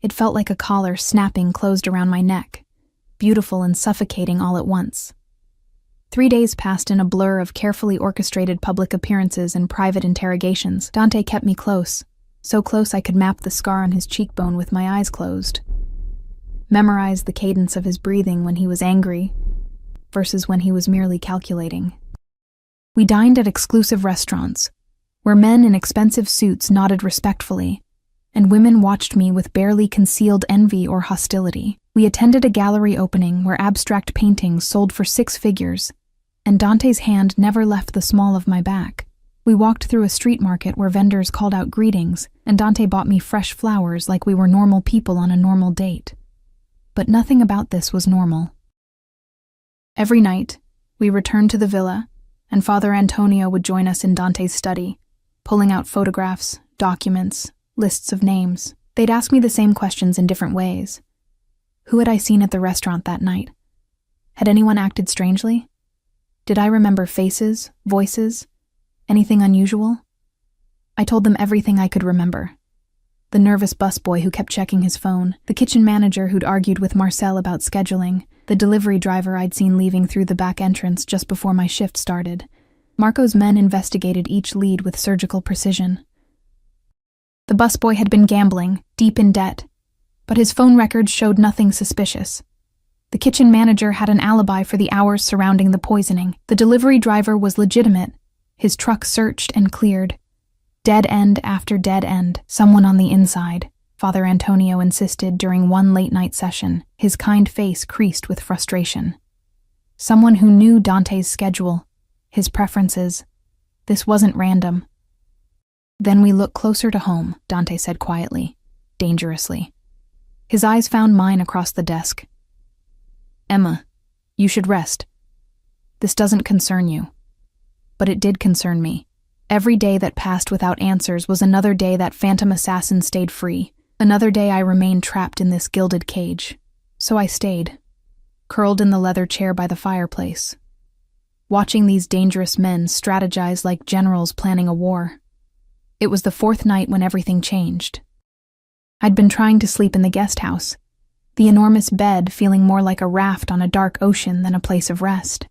it felt like a collar snapping closed around my neck, beautiful and suffocating all at once. 3 days passed in a blur of carefully orchestrated public appearances and private interrogations. Dante kept me close, so close I could map the scar on his cheekbone with my eyes closed. Memorize the cadence of his breathing when he was angry versus when he was merely calculating. We dined at exclusive restaurants, where men in expensive suits nodded respectfully, and women watched me with barely concealed envy or hostility. We attended a gallery opening where abstract paintings sold for 6 figures, and Dante's hand never left the small of my back. We walked through a street market where vendors called out greetings, and Dante bought me fresh flowers like we were normal people on a normal date. But nothing about this was normal. Every night, we returned to the villa, and Father Antonio would join us in Dante's study, pulling out photographs, documents, lists of names. They'd ask me the same questions in different ways. Who had I seen at the restaurant that night? Had anyone acted strangely? Did I remember faces, voices, anything unusual? I told them everything I could remember. The nervous busboy who kept checking his phone, the kitchen manager who'd argued with Marcel about scheduling, the delivery driver I'd seen leaving through the back entrance just before my shift started. Marco's men investigated each lead with surgical precision. The busboy had been gambling, deep in debt, but his phone records showed nothing suspicious. The kitchen manager had an alibi for the hours surrounding the poisoning. The delivery driver was legitimate, his truck searched and cleared. Dead end after dead end. Someone on the inside, Father Antonio insisted during one late-night session, his kind face creased with frustration. Someone who knew Dante's schedule, his preferences. This wasn't random. Then we look closer to home, Dante said quietly, dangerously. His eyes found mine across the desk. Emma, you should rest. This doesn't concern you. But it did concern me. Every day that passed without answers was another day that phantom assassin stayed free, another day I remained trapped in this gilded cage. So I stayed, curled in the leather chair by the fireplace, watching these dangerous men strategize like generals planning a war. It was the fourth night when everything changed. I'd been trying to sleep in the guest house, the enormous bed feeling more like a raft on a dark ocean than a place of rest.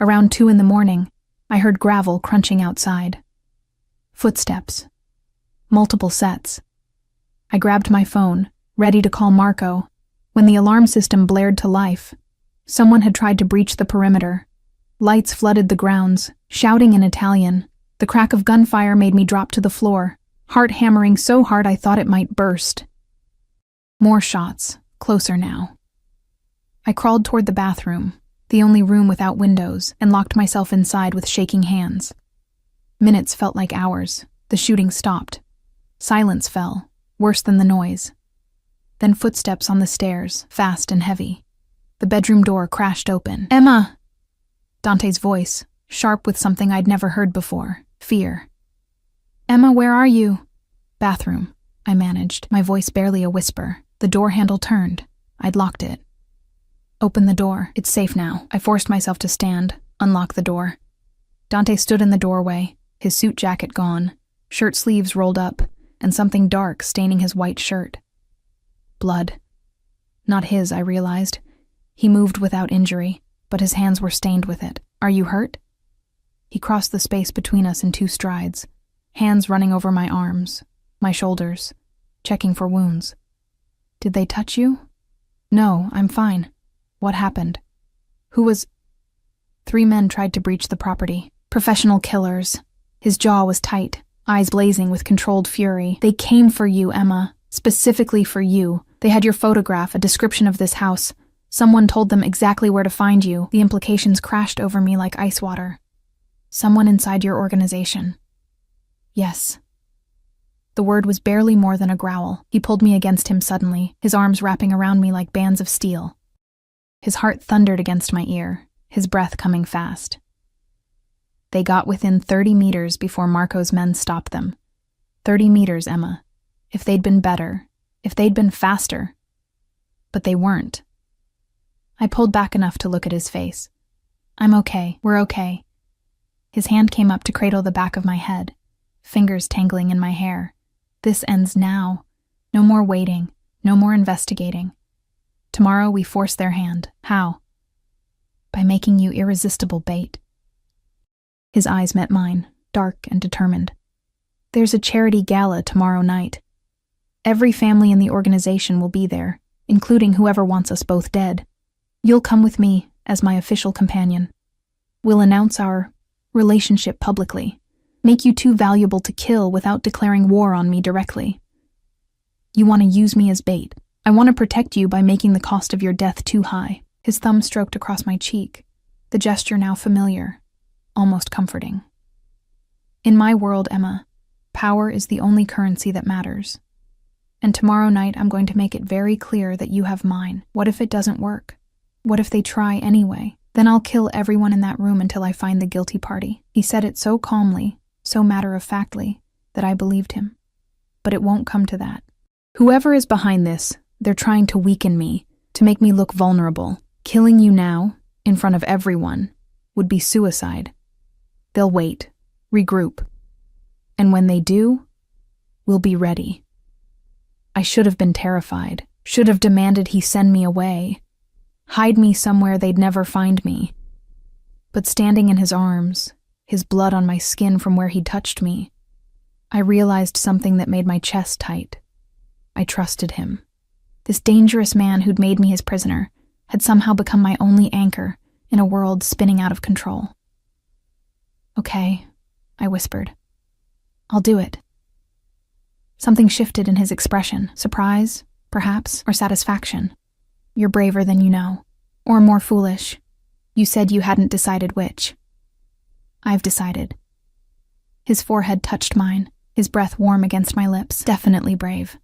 Around 2 a.m, I heard gravel crunching outside. Footsteps. Multiple sets. I grabbed my phone, ready to call Marco, when the alarm system blared to life. Someone had tried to breach the perimeter. Lights flooded the grounds, shouting in Italian. The crack of gunfire made me drop to the floor, heart hammering so hard I thought it might burst. More shots, closer now. I crawled toward the bathroom, the only room without windows, and locked myself inside with shaking hands. Minutes felt like hours. The shooting stopped. Silence fell, worse than the noise. Then footsteps on the stairs, fast and heavy. The bedroom door crashed open. Emma! Dante's voice, sharp with something I'd never heard before, fear. Emma, where are you? Bathroom, I managed, my voice barely a whisper. The door handle turned. I'd locked it. Open the door. It's safe now. I forced myself to stand, unlock the door. Dante stood in the doorway, his suit jacket gone, shirt sleeves rolled up, and something dark staining his white shirt. Blood. Not his, I realized. He moved without injury, but his hands were stained with it. Are you hurt? He crossed the space between us in 2 strides, hands running over my arms, my shoulders, checking for wounds. Did they touch you? No, I'm fine. What happened? Who was... 3 men tried to breach the property. Professional killers. His jaw was tight, eyes blazing with controlled fury. They came for you, Emma. Specifically for you. They had your photograph, a description of this house. Someone told them exactly where to find you. The implications crashed over me like ice water. Someone inside your organization. Yes. The word was barely more than a growl. He pulled me against him suddenly, his arms wrapping around me like bands of steel. His heart thundered against my ear, his breath coming fast. They got within 30 meters before Marco's men stopped them. 30 meters, Emma. If they'd been better, if they'd been faster. But they weren't. I pulled back enough to look at his face. I'm okay, we're okay. His hand came up to cradle the back of my head, fingers tangling in my hair. This ends now. No more waiting, no more investigating. Tomorrow we force their hand. How? By making you irresistible bait. His eyes met mine, dark and determined. There's a charity gala tomorrow night. Every family in the organization will be there, including whoever wants us both dead. You'll come with me as my official companion. We'll announce our relationship publicly, make you too valuable to kill without declaring war on me directly. You want to use me as bait. I want to protect you by making the cost of your death too high. His thumb stroked across my cheek, the gesture now familiar, almost comforting. In my world, Emma, power is the only currency that matters. And tomorrow night I'm going to make it very clear that you have mine. What if it doesn't work? What if they try anyway? Then I'll kill everyone in that room until I find the guilty party. He said it so calmly, so matter-of-factly. that I believed him. But it won't come to that. Whoever is behind this, they're trying to weaken me, to make me look vulnerable. Killing you now, in front of everyone, would be suicide. They'll wait, regroup. And when they do, we'll be ready. I should have been terrified, should have demanded he send me away, hide me somewhere they'd never find me. But standing in his arms, his blood on my skin from where he'd touched me, I realized something that made my chest tight. I trusted him. This dangerous man who'd made me his prisoner had somehow become my only anchor in a world spinning out of control. "Okay," I whispered. "I'll do it." Something shifted in his expression, surprise, perhaps, or satisfaction. "You're braver than you know, or more foolish. You said you hadn't decided which." "I've decided." His forehead touched mine, his breath warm against my lips. Definitely brave.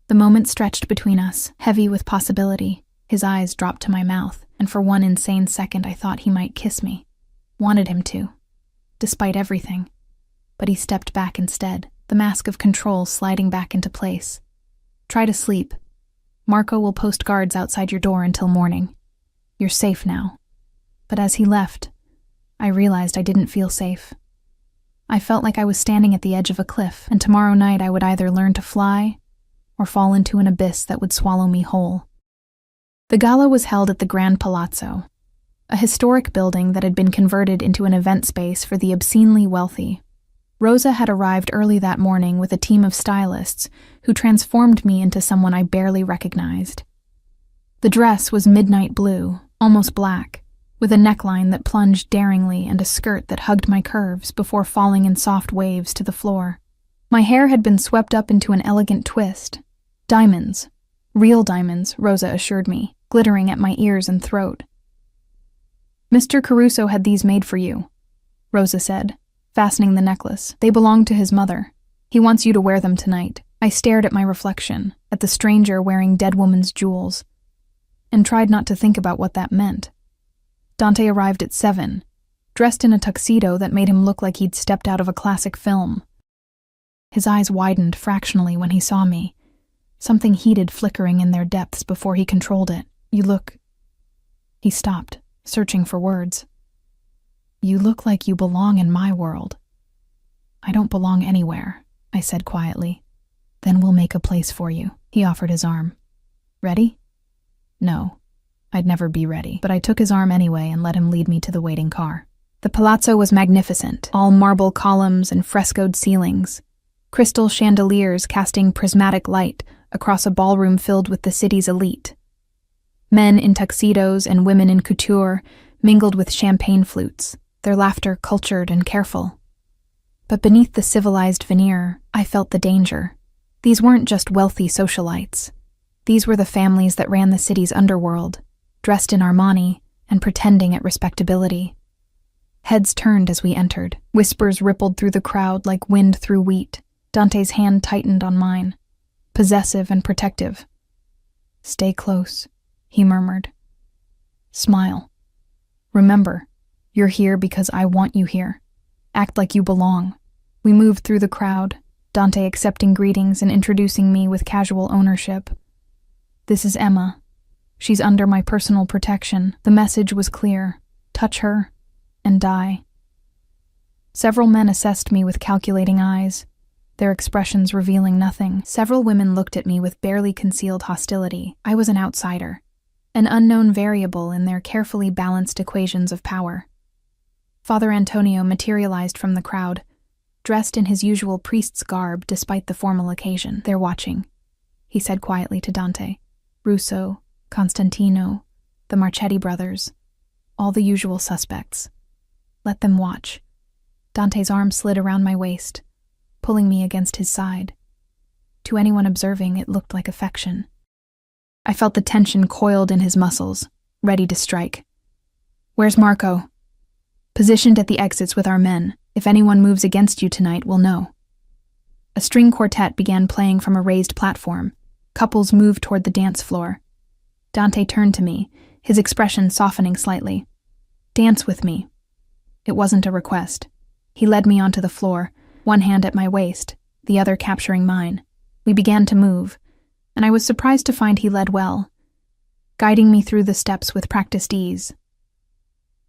The moment stretched between us, heavy with possibility. His eyes dropped to my mouth, and for one insane second I thought he might kiss me. Wanted him to, despite everything. But he stepped back instead, the mask of control sliding back into place. "Try to sleep. Marco will post guards outside your door until morning. You're safe now." But as he left, I realized I didn't feel safe. I felt like I was standing at the edge of a cliff, and tomorrow night I would either learn to fly or fall into an abyss that would swallow me whole. The gala was held at the Grand Palazzo, a historic building that had been converted into an event space for the obscenely wealthy. Rosa had arrived early that morning with a team of stylists who transformed me into someone I barely recognized. The dress was midnight blue, almost black, with a neckline that plunged daringly and a skirt that hugged my curves before falling in soft waves to the floor. My hair had been swept up into an elegant twist. Diamonds, real diamonds, Rosa assured me, glittering at my ears and throat. "Mr. Caruso had these made for you," Rosa said, fastening the necklace. "They belong to his mother. He wants you to wear them tonight." I stared at my reflection, at the stranger wearing dead woman's jewels, and tried not to think about what that meant. Dante arrived at 7, dressed in a tuxedo that made him look like he'd stepped out of a classic film. His eyes widened fractionally when he saw me, something heated flickering in their depths before he controlled it. "You look..." He stopped, searching for words. "You look like you belong in my world." "I don't belong anywhere," I said quietly. "Then we'll make a place for you." He offered his arm. "Ready?" No, I'd never be ready, but I took his arm anyway and let him lead me to the waiting car. The palazzo was magnificent, all marble columns and frescoed ceilings, crystal chandeliers casting prismatic light across a ballroom filled with the city's elite. Men in tuxedos and women in couture mingled with champagne flutes, their laughter cultured and careful. But beneath the civilized veneer, I felt the danger. These weren't just wealthy socialites. These were the families that ran the city's underworld, dressed in Armani and pretending at respectability. Heads turned as we entered. Whispers rippled through the crowd like wind through wheat. Dante's hand tightened on mine, possessive and protective. "Stay close," he murmured. "Smile. Remember, you're here because I want you here. Act like you belong." We moved through the crowd, Dante accepting greetings and introducing me with casual ownership. "This is Emma. She's under my personal protection." The message was clear. Touch her, and die. Several men assessed me with calculating eyes, their expressions revealing nothing. Several women looked at me with barely concealed hostility. I was an outsider, an unknown variable in their carefully balanced equations of power. Father Antonio materialized from the crowd, dressed in his usual priest's garb despite the formal occasion. "They're watching," he said quietly to Dante. "Russo, Constantino, the Marchetti brothers, all the usual suspects. Let them watch." Dante's arm slid around my waist, pulling me against his side. To anyone observing, it looked like affection. I felt the tension coiled in his muscles, ready to strike. "Where's Marco?" "Positioned at the exits with our men. If anyone moves against you tonight, we'll know." A string quartet began playing from a raised platform. Couples moved toward the dance floor. Dante turned to me, his expression softening slightly. "Dance with me." It wasn't a request. He led me onto the floor, one hand at my waist, the other capturing mine. We began to move, and I was surprised to find he led well, guiding me through the steps with practiced ease.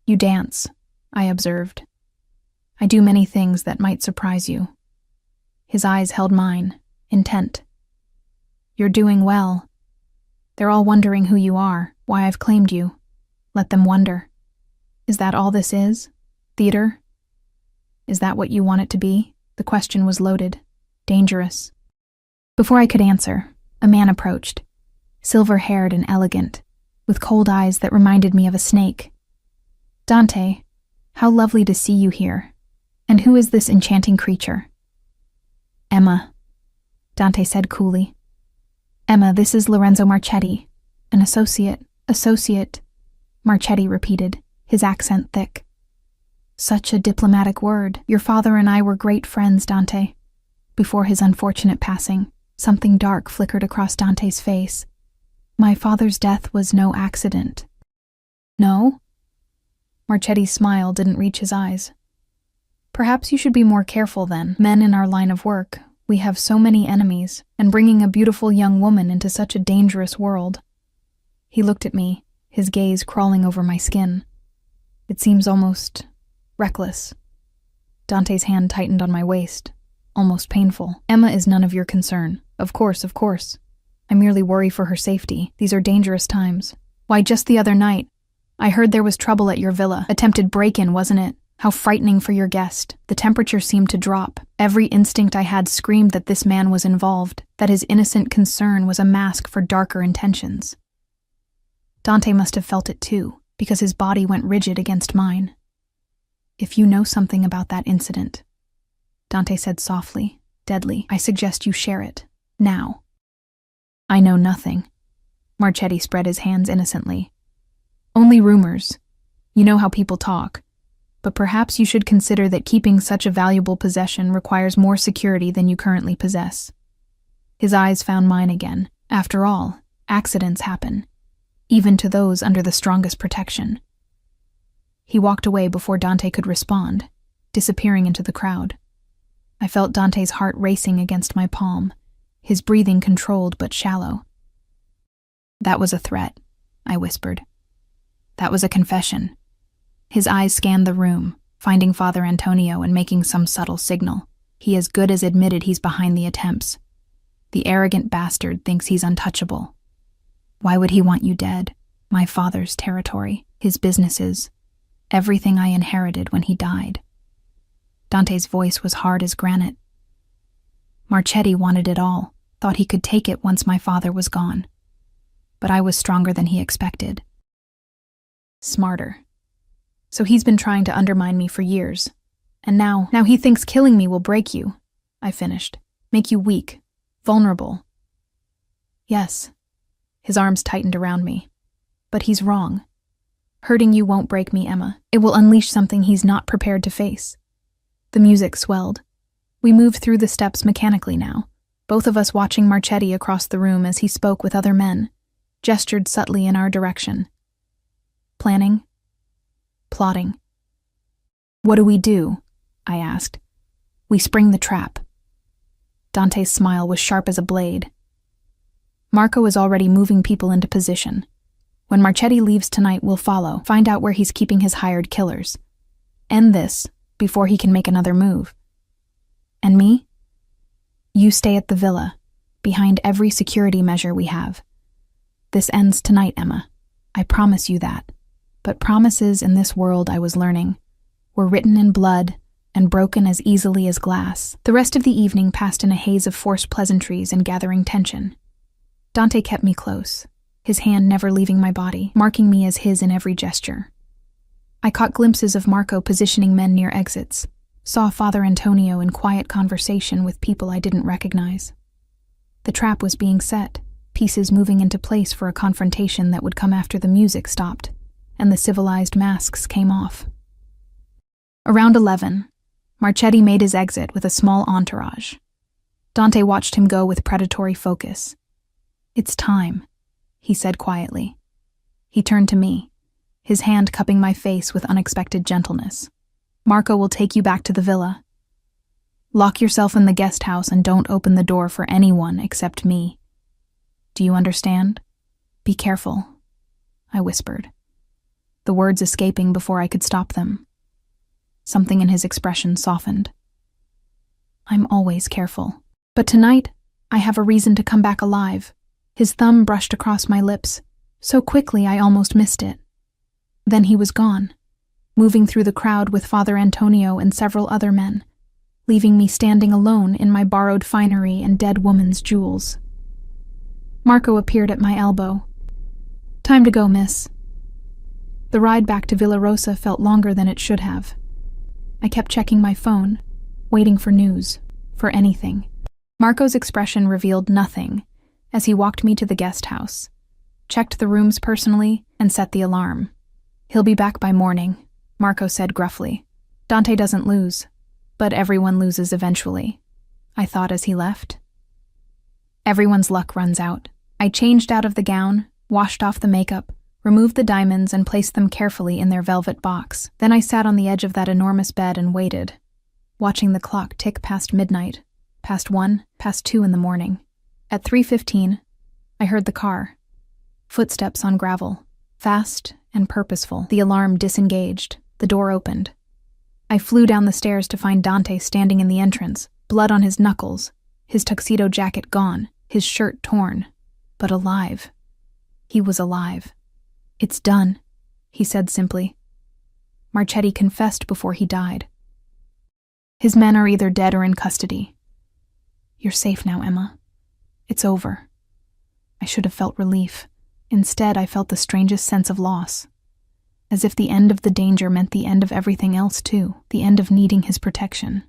"You dance," I observed. "I do many things that might surprise you." His eyes held mine, intent. "You're doing well. They're all wondering who you are, why I've claimed you. Let them wonder. Is that all this is? Theater? Is that what you want it to be?" The question was loaded, dangerous. Before I could answer, a man approached, silver-haired and elegant, with cold eyes that reminded me of a snake. "Dante, how lovely to see you here. And who is this enchanting creature?" "Emma," Dante said coolly. "Emma, this is Lorenzo Marchetti, an associate." "Associate," Marchetti repeated, his accent thick. "Such a diplomatic word. Your father and I were great friends, Dante." Before his unfortunate passing, something dark flickered across Dante's face. "My father's death was no accident." "No?" Marchetti's smile didn't reach his eyes. "Perhaps you should be more careful then. Men in our line of work, we have so many enemies, and bringing a beautiful young woman into such a dangerous world." He looked at me, his gaze crawling over my skin. "It seems almost reckless." Dante's hand tightened on my waist, almost painful. "Emma is none of your concern. Of course. I merely worry for her safety. These are dangerous times. Why, just the other night, I heard there was trouble at your villa. Attempted break-in, wasn't it? How frightening for your guest. The temperature seemed to drop. Every instinct I had screamed that this man was involved, that his innocent concern was a mask for darker intentions." Dante must have felt it too, because his body went rigid against mine. "If you know something about that incident," Dante said softly, deadly, "I suggest you share it. Now." "I know nothing." Marchetti spread his hands innocently. "Only rumors. You know how people talk. But perhaps you should consider that keeping such a valuable possession requires more security than you currently possess." His eyes found mine again. After all, accidents happen, even to those under the strongest protection. He walked away before Dante could respond, disappearing into the crowd. I felt Dante's heart racing against my palm, his breathing controlled but shallow. "That was a threat," I whispered. "That was a confession." His eyes scanned the room, finding Father Antonio and making some subtle signal. He as good as admitted he's behind the attempts. The arrogant bastard thinks he's untouchable. Why would he want you dead? My father's territory, his businesses, everything I inherited when he died. Dante's voice was hard as granite. Marchetti wanted it all, thought he could take it once my father was gone. But I was stronger than he expected. Smarter. So he's been trying to undermine me for years. And now he thinks killing me will break you, I finished. Make you weak, vulnerable. Yes. His arms tightened around me. But he's wrong. Hurting you won't break me, Emma. It will unleash something he's not prepared to face. The music swelled. We moved through the steps mechanically now, both of us watching Marchetti across the room as he spoke with other men, gestured subtly in our direction. Planning? Plotting. "What do we do?" I asked. "We spring the trap." Dante's smile was sharp as a blade. "Marco is already moving people into position. When Marchetti leaves tonight, we'll follow, find out where he's keeping his hired killers. End this before he can make another move. And me? You stay at the villa, behind every security measure we have. This ends tonight, Emma. I promise you that. But promises in this world, I was learning, were written in blood and broken as easily as glass." The rest of the evening passed in a haze of forced pleasantries and gathering tension. Dante kept me close, his hand never leaving my body, marking me as his in every gesture. I caught glimpses of Marco positioning men near exits, saw Father Antonio in quiet conversation with people I didn't recognize. The trap was being set, pieces moving into place for a confrontation that would come after the music stopped and the civilized masks came off. Around 11, Marchetti made his exit with a small entourage. Dante watched him go with predatory focus. "It's time," he said quietly. He turned to me, his hand cupping my face with unexpected gentleness. "Marco will take you back to the villa." Lock yourself in the guest house and don't open the door for anyone except me. Do you understand? Be careful, I whispered, the words escaping before I could stop them. Something in his expression softened. I'm always careful. But tonight, I have a reason to come back alive. His thumb brushed across my lips, so quickly I almost missed it. Then he was gone, moving through the crowd with Father Antonio and several other men, leaving me standing alone in my borrowed finery and dead woman's jewels. Marco appeared at my elbow. Time to go, miss. The ride back to Villa Rosa felt longer than it should have. I kept checking my phone, waiting for news, for anything. Marco's expression revealed nothing as he walked me to the guest house, checked the rooms personally, and set the alarm. He'll be back by morning, Marco said gruffly. Dante doesn't lose, but everyone loses eventually, I thought as he left. Everyone's luck runs out. I changed out of the gown, washed off the makeup, removed the diamonds and placed them carefully in their velvet box. Then I sat on the edge of that enormous bed and waited, watching the clock tick past midnight, past 1, past 2 in the morning. At 3:15, I heard the car. Footsteps on gravel, fast and purposeful. The alarm disengaged. The door opened. I flew down the stairs to find Dante standing in the entrance, blood on his knuckles, his tuxedo jacket gone, his shirt torn, but alive. He was alive. It's done, he said simply. Marchetti confessed before he died. His men are either dead or in custody. You're safe now, Emma. It's over. I should have felt relief. Instead, I felt the strangest sense of loss. As if the end of the danger meant the end of everything else too, the end of needing his protection.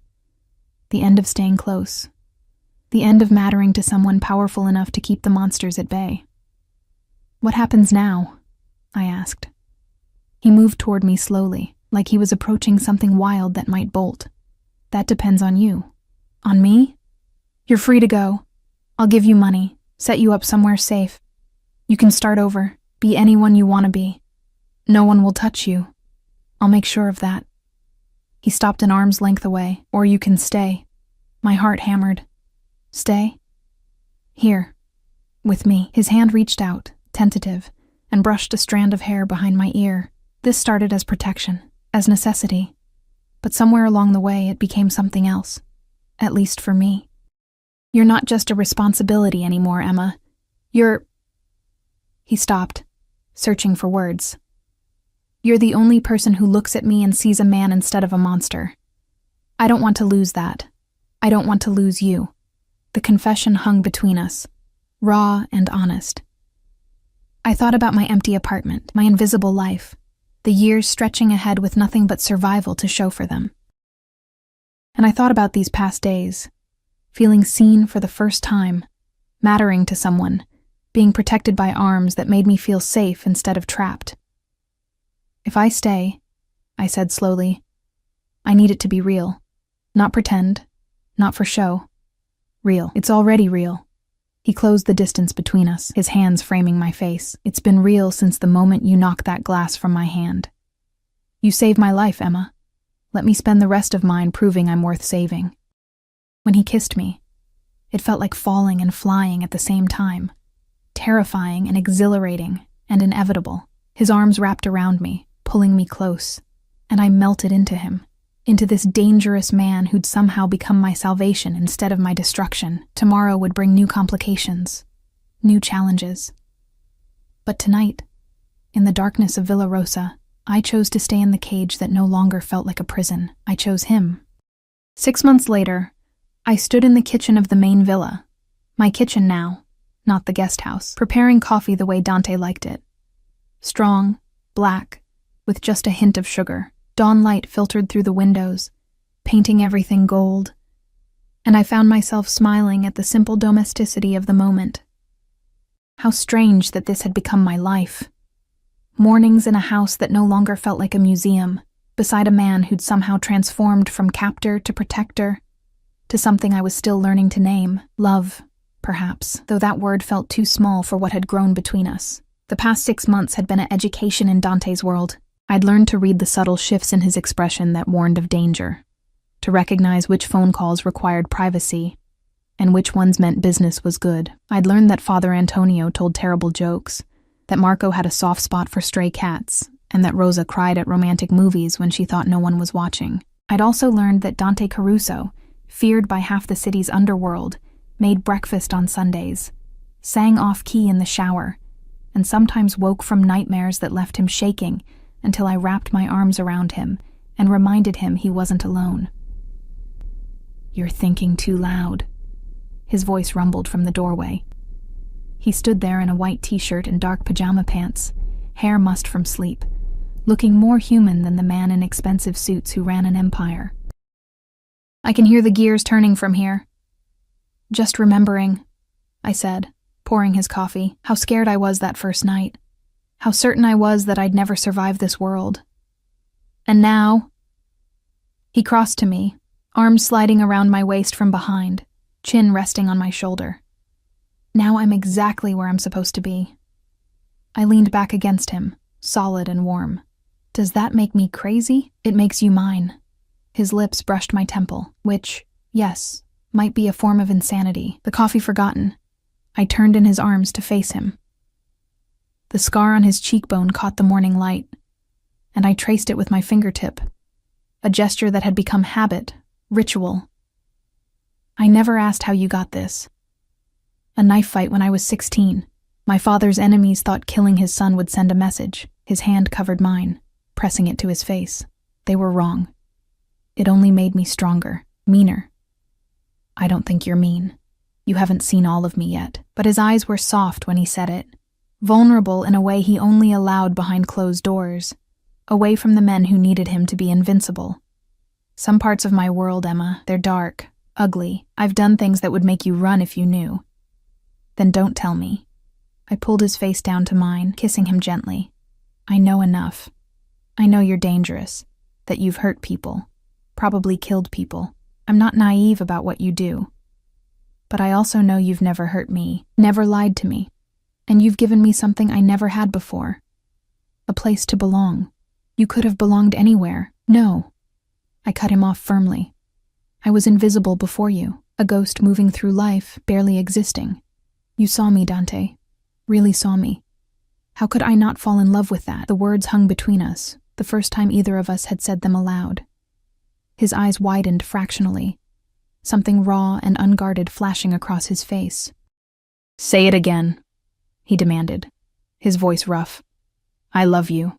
The end of staying close. The end of mattering to someone powerful enough to keep the monsters at bay. What happens now? I asked. He moved toward me slowly, like he was approaching something wild that might bolt. That depends on you. On me? You're free to go. I'll give you money, set you up somewhere safe. You can start over, be anyone you want to be. No one will touch you. I'll make sure of that. He stopped an arm's length away. Or you can stay. My heart hammered. Stay? Here. With me. His hand reached out, tentative, and brushed a strand of hair behind my ear. This started as protection, as necessity. But somewhere along the way it became something else. At least for me. You're not just a responsibility anymore, Emma. You're... He stopped, searching for words. You're the only person who looks at me and sees a man instead of a monster. I don't want to lose that. I don't want to lose you. The confession hung between us, raw and honest. I thought about my empty apartment, my invisible life, the years stretching ahead with nothing but survival to show for them. And I thought about these past days, feeling seen for the first time, mattering to someone, being protected by arms that made me feel safe instead of trapped. If I stay, I said slowly, I need it to be real. Not pretend, not for show. Real. It's already real. He closed the distance between us, his hands framing my face. It's been real since the moment you knocked that glass from my hand. You saved my life, Emma. Let me spend the rest of mine proving I'm worth saving. When he kissed me, it felt like falling and flying at the same time. Terrifying and exhilarating and inevitable. His arms wrapped around me, pulling me close, and I melted into him, into this dangerous man who'd somehow become my salvation instead of my destruction. Tomorrow would bring new complications, new challenges. But tonight, in the darkness of Villa Rosa, I chose to stay in the cage that no longer felt like a prison. I chose him. 6 months later, I stood in the kitchen of the main villa, my kitchen now, not the guest house, preparing coffee the way Dante liked it. Strong, black, with just a hint of sugar. Dawn light filtered through the windows, painting everything gold, and I found myself smiling at the simple domesticity of the moment. How strange that this had become my life. Mornings in a house that no longer felt like a museum, beside a man who'd somehow transformed from captor to protector, to something I was still learning to name, love, perhaps, though that word felt too small for what had grown between us. The past 6 months had been an education in Dante's world. I'd learned to read the subtle shifts in his expression that warned of danger. to recognize which phone calls required privacy and which ones meant business was good. I'd learned that Father Antonio told terrible jokes, that Marco had a soft spot for stray cats, and that Rosa cried at romantic movies when she thought no one was watching. I'd also learned that Dante Caruso, feared by half the city's underworld, made breakfast on Sundays, sang off-key in the shower, and sometimes woke from nightmares that left him shaking until I wrapped my arms around him and reminded him he wasn't alone. "You're thinking too loud," his voice rumbled from the doorway. He stood there in a white t-shirt and dark pajama pants, hair mussed from sleep, looking more human than the man in expensive suits who ran an empire. "I can hear the gears turning from here." "Just remembering," I said, pouring his coffee, "how scared I was that first night. How certain I was that I'd never survive this world. And now—" He crossed to me, arms sliding around my waist from behind, chin resting on my shoulder. "Now I'm exactly where I'm supposed to be." I leaned back against him, solid and warm. "Does that make me crazy? It makes you mine." His lips brushed my temple, which, yes, might be a form of insanity. The coffee forgotten, I turned in his arms to face him. The scar on his cheekbone caught the morning light, and I traced it with my fingertip, a gesture that had become habit, ritual. "I never asked how you got this. A knife fight when I was 16. My father's enemies thought killing his son would send a message." His hand covered mine, pressing it to his face. "They were wrong. It only made me stronger, meaner." "I don't think you're mean. You haven't seen all of me yet." But his eyes were soft when he said it, vulnerable in a way he only allowed behind closed doors, away from the men who needed him to be invincible. "Some parts of my world, Emma, they're dark, ugly. I've done things that would make you run if you knew." "Then don't tell me." I pulled his face down to mine, kissing him gently. "I know enough. I know you're dangerous, that you've hurt people, probably killed people. I'm not naive about what you do. But I also know you've never hurt me, never lied to me, and you've given me something I never had before. A place to belong. You could have belonged anywhere." "No." I cut him off firmly. "I was invisible before you, a ghost moving through life, barely existing. You saw me, Dante. Really saw me. How could I not fall in love with that?" The words hung between us, the first time either of us had said them aloud. His eyes widened fractionally, something raw and unguarded flashing across his face. "Say it again," he demanded, his voice rough. "I love you."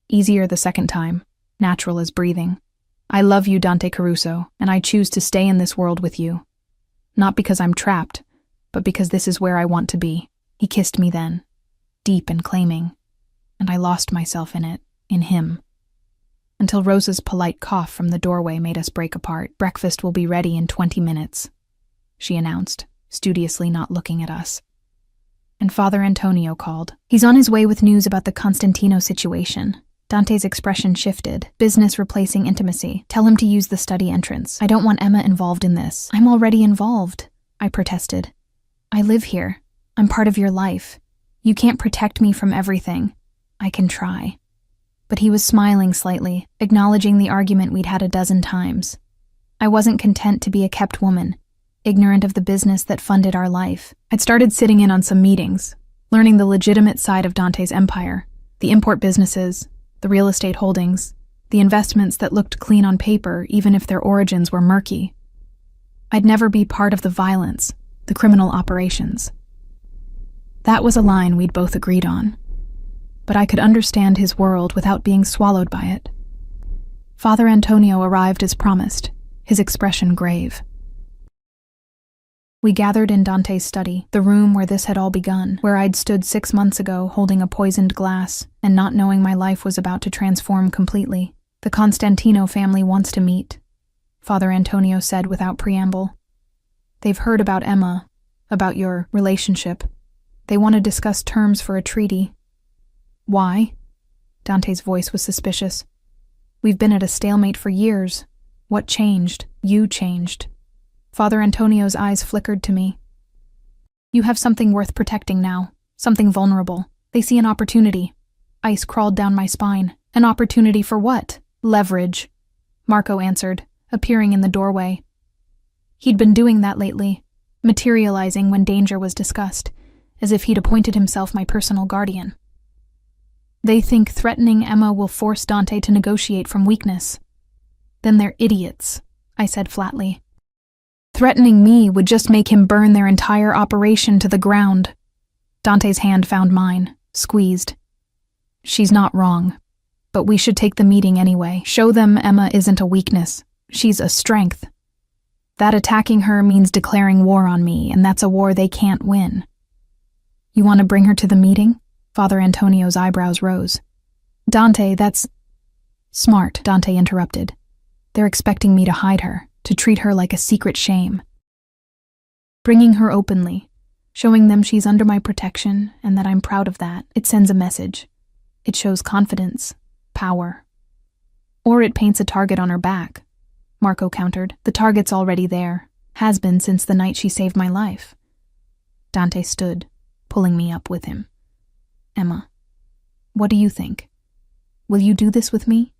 Easier the second time, natural as breathing. "I love you, Dante Caruso, and I choose to stay in this world with you. Not because I'm trapped, but because this is where I want to be." He kissed me then, deep and claiming, and I lost myself in it, in him. Until Rosa's polite cough from the doorway made us break apart. "Breakfast will be ready in 20 minutes, she announced, studiously not looking at us. And Father Antonio called. "He's on his way with news about the Constantino situation." Dante's expression shifted. "Business replacing intimacy. Tell him to use the study entrance. I don't want Emma involved in this." "I'm already involved," I protested. "I live here. I'm part of your life. You can't protect me from everything." "I can try." But he was smiling slightly, acknowledging the argument we'd had a dozen times. I wasn't content to be a kept woman, ignorant of the business that funded our life. I'd started sitting in on some meetings, learning the legitimate side of Dante's empire, the import businesses, the real estate holdings, the investments that looked clean on paper even if their origins were murky. I'd never be part of the violence, the criminal operations. That was a line we'd both agreed on. But I could understand his world without being swallowed by it. Father Antonio arrived as promised, his expression grave. We gathered in Dante's study, the room where this had all begun, where I'd stood 6 months ago holding a poisoned glass and not knowing my life was about to transform completely. "The Constantino family wants to meet," Father Antonio said without preamble. "They've heard about Emma, about your relationship. They want to discuss terms for a treaty." "Why?" Dante's voice was suspicious. "We've been at a stalemate for years. What changed? You changed." Father Antonio's eyes flickered to me. "You have something worth protecting now, something vulnerable. They see an opportunity." Ice crawled down my spine. "An opportunity for what?" "Leverage," Marco answered, appearing in the doorway. He'd been doing that lately, materializing when danger was discussed, as if he'd appointed himself my personal guardian. They think threatening Emma will force Dante to negotiate from weakness. Then they're idiots, I said flatly. Threatening me would just make him burn their entire operation to the ground. Dante's hand found mine, squeezed. She's not wrong, but we should take the meeting anyway. Show them Emma isn't a weakness, she's a strength. That attacking her means declaring war on me, and that's a war they can't win. You want to bring her to the meeting? Father Antonio's eyebrows rose. Dante, that's... Smart, Dante interrupted. They're expecting me to hide her, to treat her like a secret shame. Bringing her openly, showing them she's under my protection and that I'm proud of that, it sends a message. It shows confidence, power. Or it paints a target on her back, Marco countered. The target's already there, has been since the night she saved my life. Dante stood, pulling me up with him. Emma, what do you think? Will you do this with me?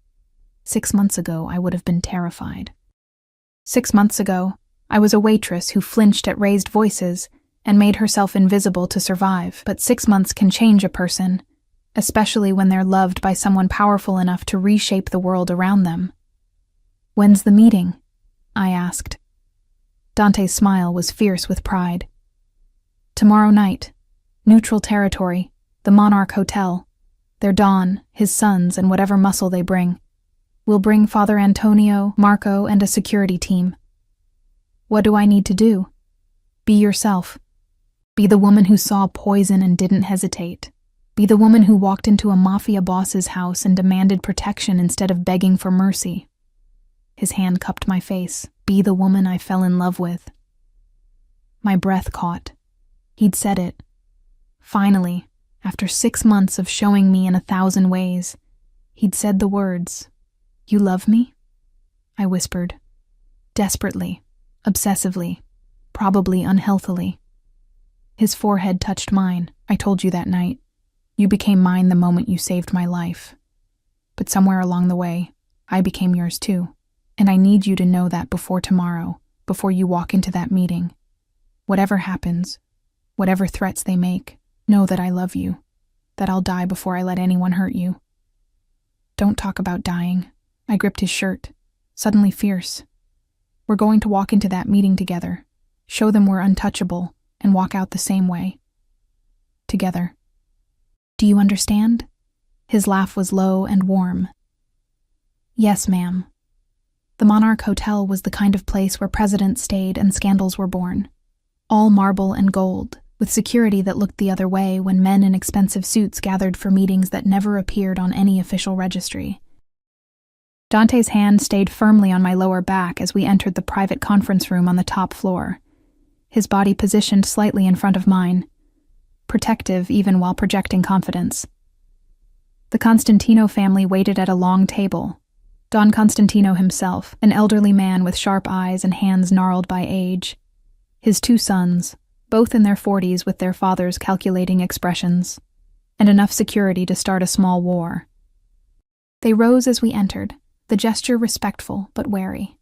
6 months ago, I would have been terrified. 6 months ago, I was a waitress who flinched at raised voices and made herself invisible to survive. But 6 months can change a person, especially when they're loved by someone powerful enough to reshape the world around them. When's the meeting? I asked. Dante's smile was fierce with pride. Tomorrow night. Neutral territory. The Monarch Hotel. They're Don, his sons, and whatever muscle they bring. We'll bring Father Antonio, Marco, and a security team. What do I need to do? Be yourself. Be the woman who saw poison and didn't hesitate. Be the woman who walked into a Mafia boss's house and demanded protection instead of begging for mercy. His hand cupped my face. Be the woman I fell in love with. My breath caught. He'd said it. Finally, after 6 months of showing me in 1,000 ways, he'd said the words, "You love me?" I whispered. Desperately, obsessively, probably unhealthily. His forehead touched mine. I told you that night. You became mine the moment you saved my life. But somewhere along the way, I became yours too. And I need you to know that before tomorrow, before you walk into that meeting. Whatever happens, whatever threats they make, know that I love you, that I'll die before I let anyone hurt you. Don't talk about dying. I gripped his shirt, suddenly fierce. We're going to walk into that meeting together, show them we're untouchable, and walk out the same way. Together. Do you understand? His laugh was low and warm. Yes, ma'am. The Monarch Hotel was the kind of place where presidents stayed and scandals were born. All marble and gold, with security that looked the other way when men in expensive suits gathered for meetings that never appeared on any official registry. Dante's hand stayed firmly on my lower back as we entered the private conference room on the top floor, his body positioned slightly in front of mine, protective even while projecting confidence. The Constantino family waited at a long table. Don Constantino himself, an elderly man with sharp eyes and hands gnarled by age. His 2 sons, both in their 40s with their father's calculating expressions, and enough security to start a small war. They rose as we entered, the gesture respectful but wary.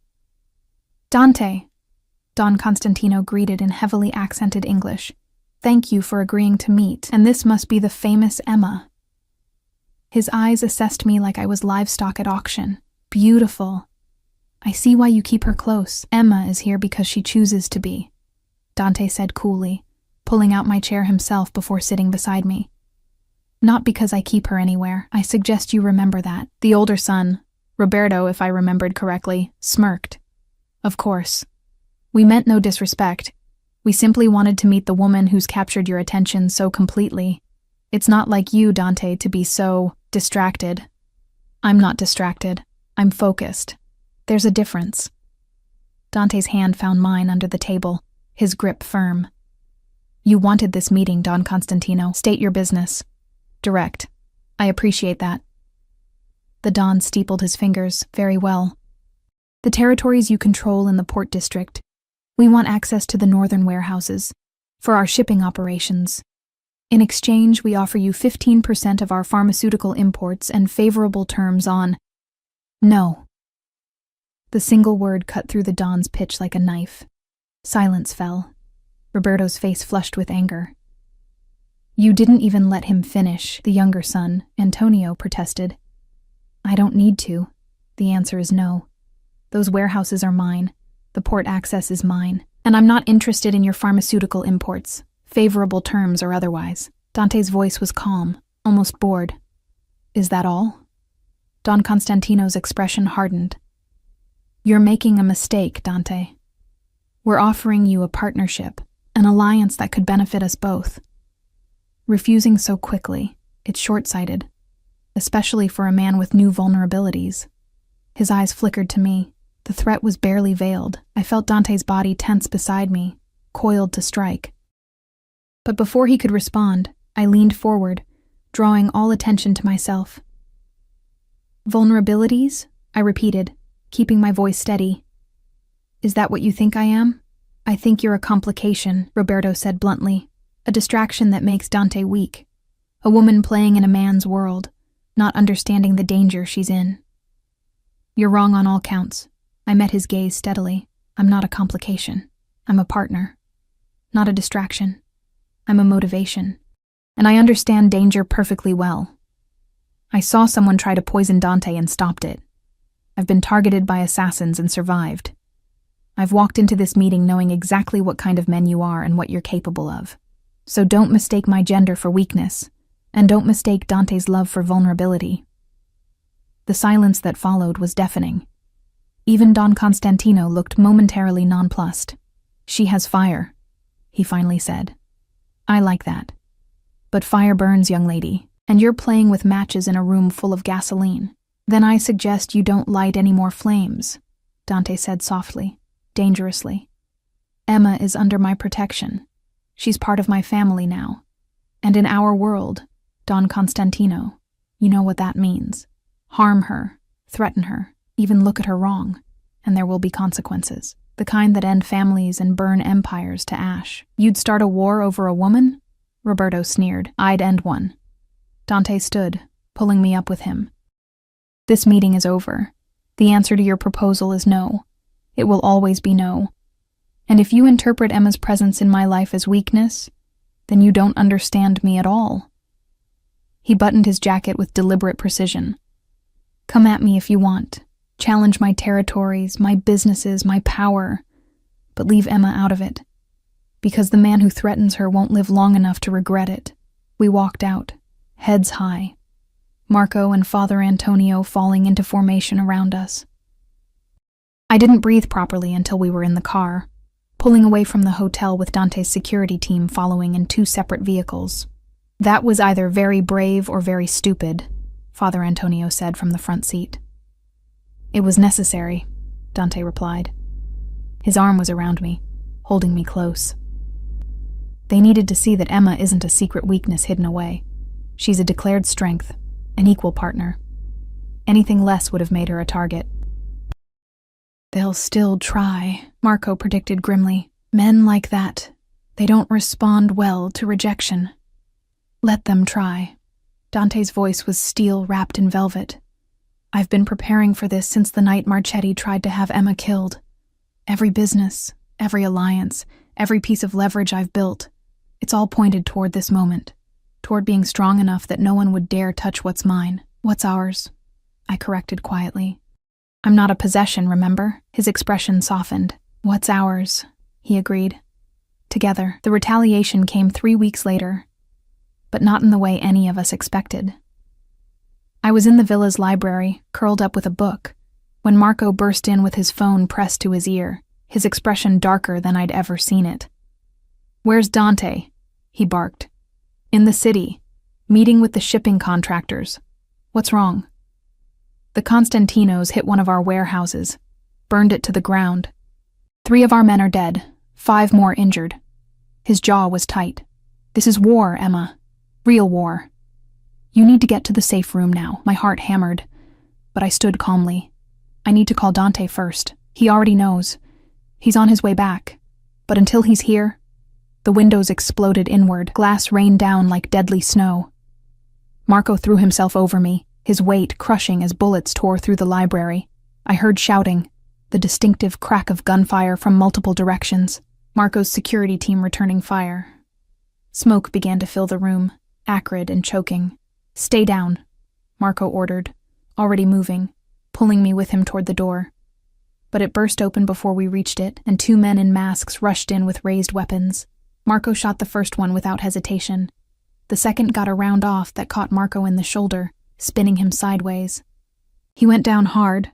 Dante, Don Constantino greeted in heavily accented English. Thank you for agreeing to meet, and this must be the famous Emma. His eyes assessed me like I was livestock at auction. Beautiful. I see why you keep her close. Emma is here because she chooses to be, Dante said coolly, pulling out my chair himself before sitting beside me. Not because I keep her anywhere. I suggest you remember that. The older son, Roberto, if I remembered correctly, smirked. Of course. We meant no disrespect. We simply wanted to meet the woman who's captured your attention so completely. It's not like you, Dante, to be so distracted. I'm not distracted. I'm focused. There's a difference. Dante's hand found mine under the table, his grip firm. You wanted this meeting, Don Constantino. State your business. Direct. I appreciate that. The Don steepled his fingers. Very well. The territories you control in the Port District. We want access to the northern warehouses for our shipping operations. In exchange, we offer you 15% of our pharmaceutical imports and favorable terms on... No. The single word cut through the dawn's pitch like a knife. Silence fell. Roberto's face flushed with anger. You didn't even let him finish, the younger son, Antonio, protested. I don't need to. The answer is no. Those warehouses are mine. The port access is mine. And I'm not interested in your pharmaceutical imports, favorable terms or otherwise. Dante's voice was calm, almost bored. Is that all? Don Constantino's expression hardened. You're making a mistake, Dante. We're offering you a partnership, an alliance that could benefit us both. Refusing so quickly, it's short-sighted, especially for a man with new vulnerabilities. His eyes flickered to me. The threat was barely veiled. I felt Dante's body tense beside me, coiled to strike. But before he could respond, I leaned forward, drawing all attention to myself. Vulnerabilities? I repeated, keeping my voice steady. Is that what you think I am? I think you're a complication, Roberto said bluntly. A distraction that makes Dante weak. A woman playing in a man's world, not understanding the danger she's in. You're wrong on all counts. I met his gaze steadily. I'm not a complication. I'm a partner. Not a distraction. I'm a motivation. And I understand danger perfectly well. I saw someone try to poison Dante and stopped it. I've been targeted by assassins and survived. I've walked into this meeting knowing exactly what kind of men you are and what you're capable of. So don't mistake my gender for weakness, and don't mistake Dante's love for vulnerability. The silence that followed was deafening. Even Don Constantino looked momentarily nonplussed. She has fire, he finally said. I like that. But fire burns, young lady, and you're playing with matches in a room full of gasoline. Then I suggest you don't light any more flames, Dante said softly, dangerously. Emma is under my protection. She's part of my family now. And in our world, Don Constantino, you know what that means. Harm her, threaten her, even look at her wrong, and there will be consequences. The kind that end families and burn empires to ash. You'd start a war over a woman? Roberto sneered. I'd end one. Dante stood, pulling me up with him. This meeting is over. The answer to your proposal is no. It will always be no. And if you interpret Emma's presence in my life as weakness, then you don't understand me at all. He buttoned his jacket with deliberate precision. Come at me if you want. Challenge my territories, my businesses, my power. But leave Emma out of it. Because the man who threatens her won't live long enough to regret it. We walked out, heads high. Marco and Father Antonio falling into formation around us. I didn't breathe properly until we were in the car, pulling away from the hotel with Dante's security team following in 2 separate vehicles. That was either very brave or very stupid, Father Antonio said from the front seat. It was necessary, Dante replied. His arm was around me, holding me close. They needed to see that Emma isn't a secret weakness hidden away. She's a declared strength, an equal partner. Anything less would have made her a target. They'll still try, Marco predicted grimly. Men like that, they don't respond well to rejection. Let them try. Dante's voice was steel wrapped in velvet. I've been preparing for this since the night Marchetti tried to have Emma killed. Every business, every alliance, every piece of leverage I've built, it's all pointed toward this moment, toward being strong enough that no one would dare touch what's mine. What's ours? I corrected quietly. I'm not a possession, remember? His expression softened. What's ours? He agreed. Together. The retaliation came 3 weeks later, but not in the way any of us expected. I was in the villa's library, curled up with a book, when Marco burst in with his phone pressed to his ear, his expression darker than I'd ever seen it. Where's Dante? He barked. In the city, meeting with the shipping contractors. What's wrong? The Constantinos hit one of our warehouses, burned it to the ground. 3 of our men are dead, 5 more injured. His jaw was tight. This is war, Emma. Real war. You need to get to the safe room now. My heart hammered, but I stood calmly. I need to call Dante first. He already knows. He's on his way back. But until he's here, the windows exploded inward. Glass rained down like deadly snow. Marco threw himself over me, his weight crushing as bullets tore through the library. I heard shouting. the distinctive crack of gunfire from multiple directions, Marco's security team returning fire. Smoke began to fill the room, acrid and choking. "Stay down," Marco ordered, already moving, pulling me with him toward the door. But it burst open before we reached it, and 2 men in masks rushed in with raised weapons. Marco shot the first one without hesitation. The second got a round off that caught Marco in the shoulder, spinning him sideways. He went down hard,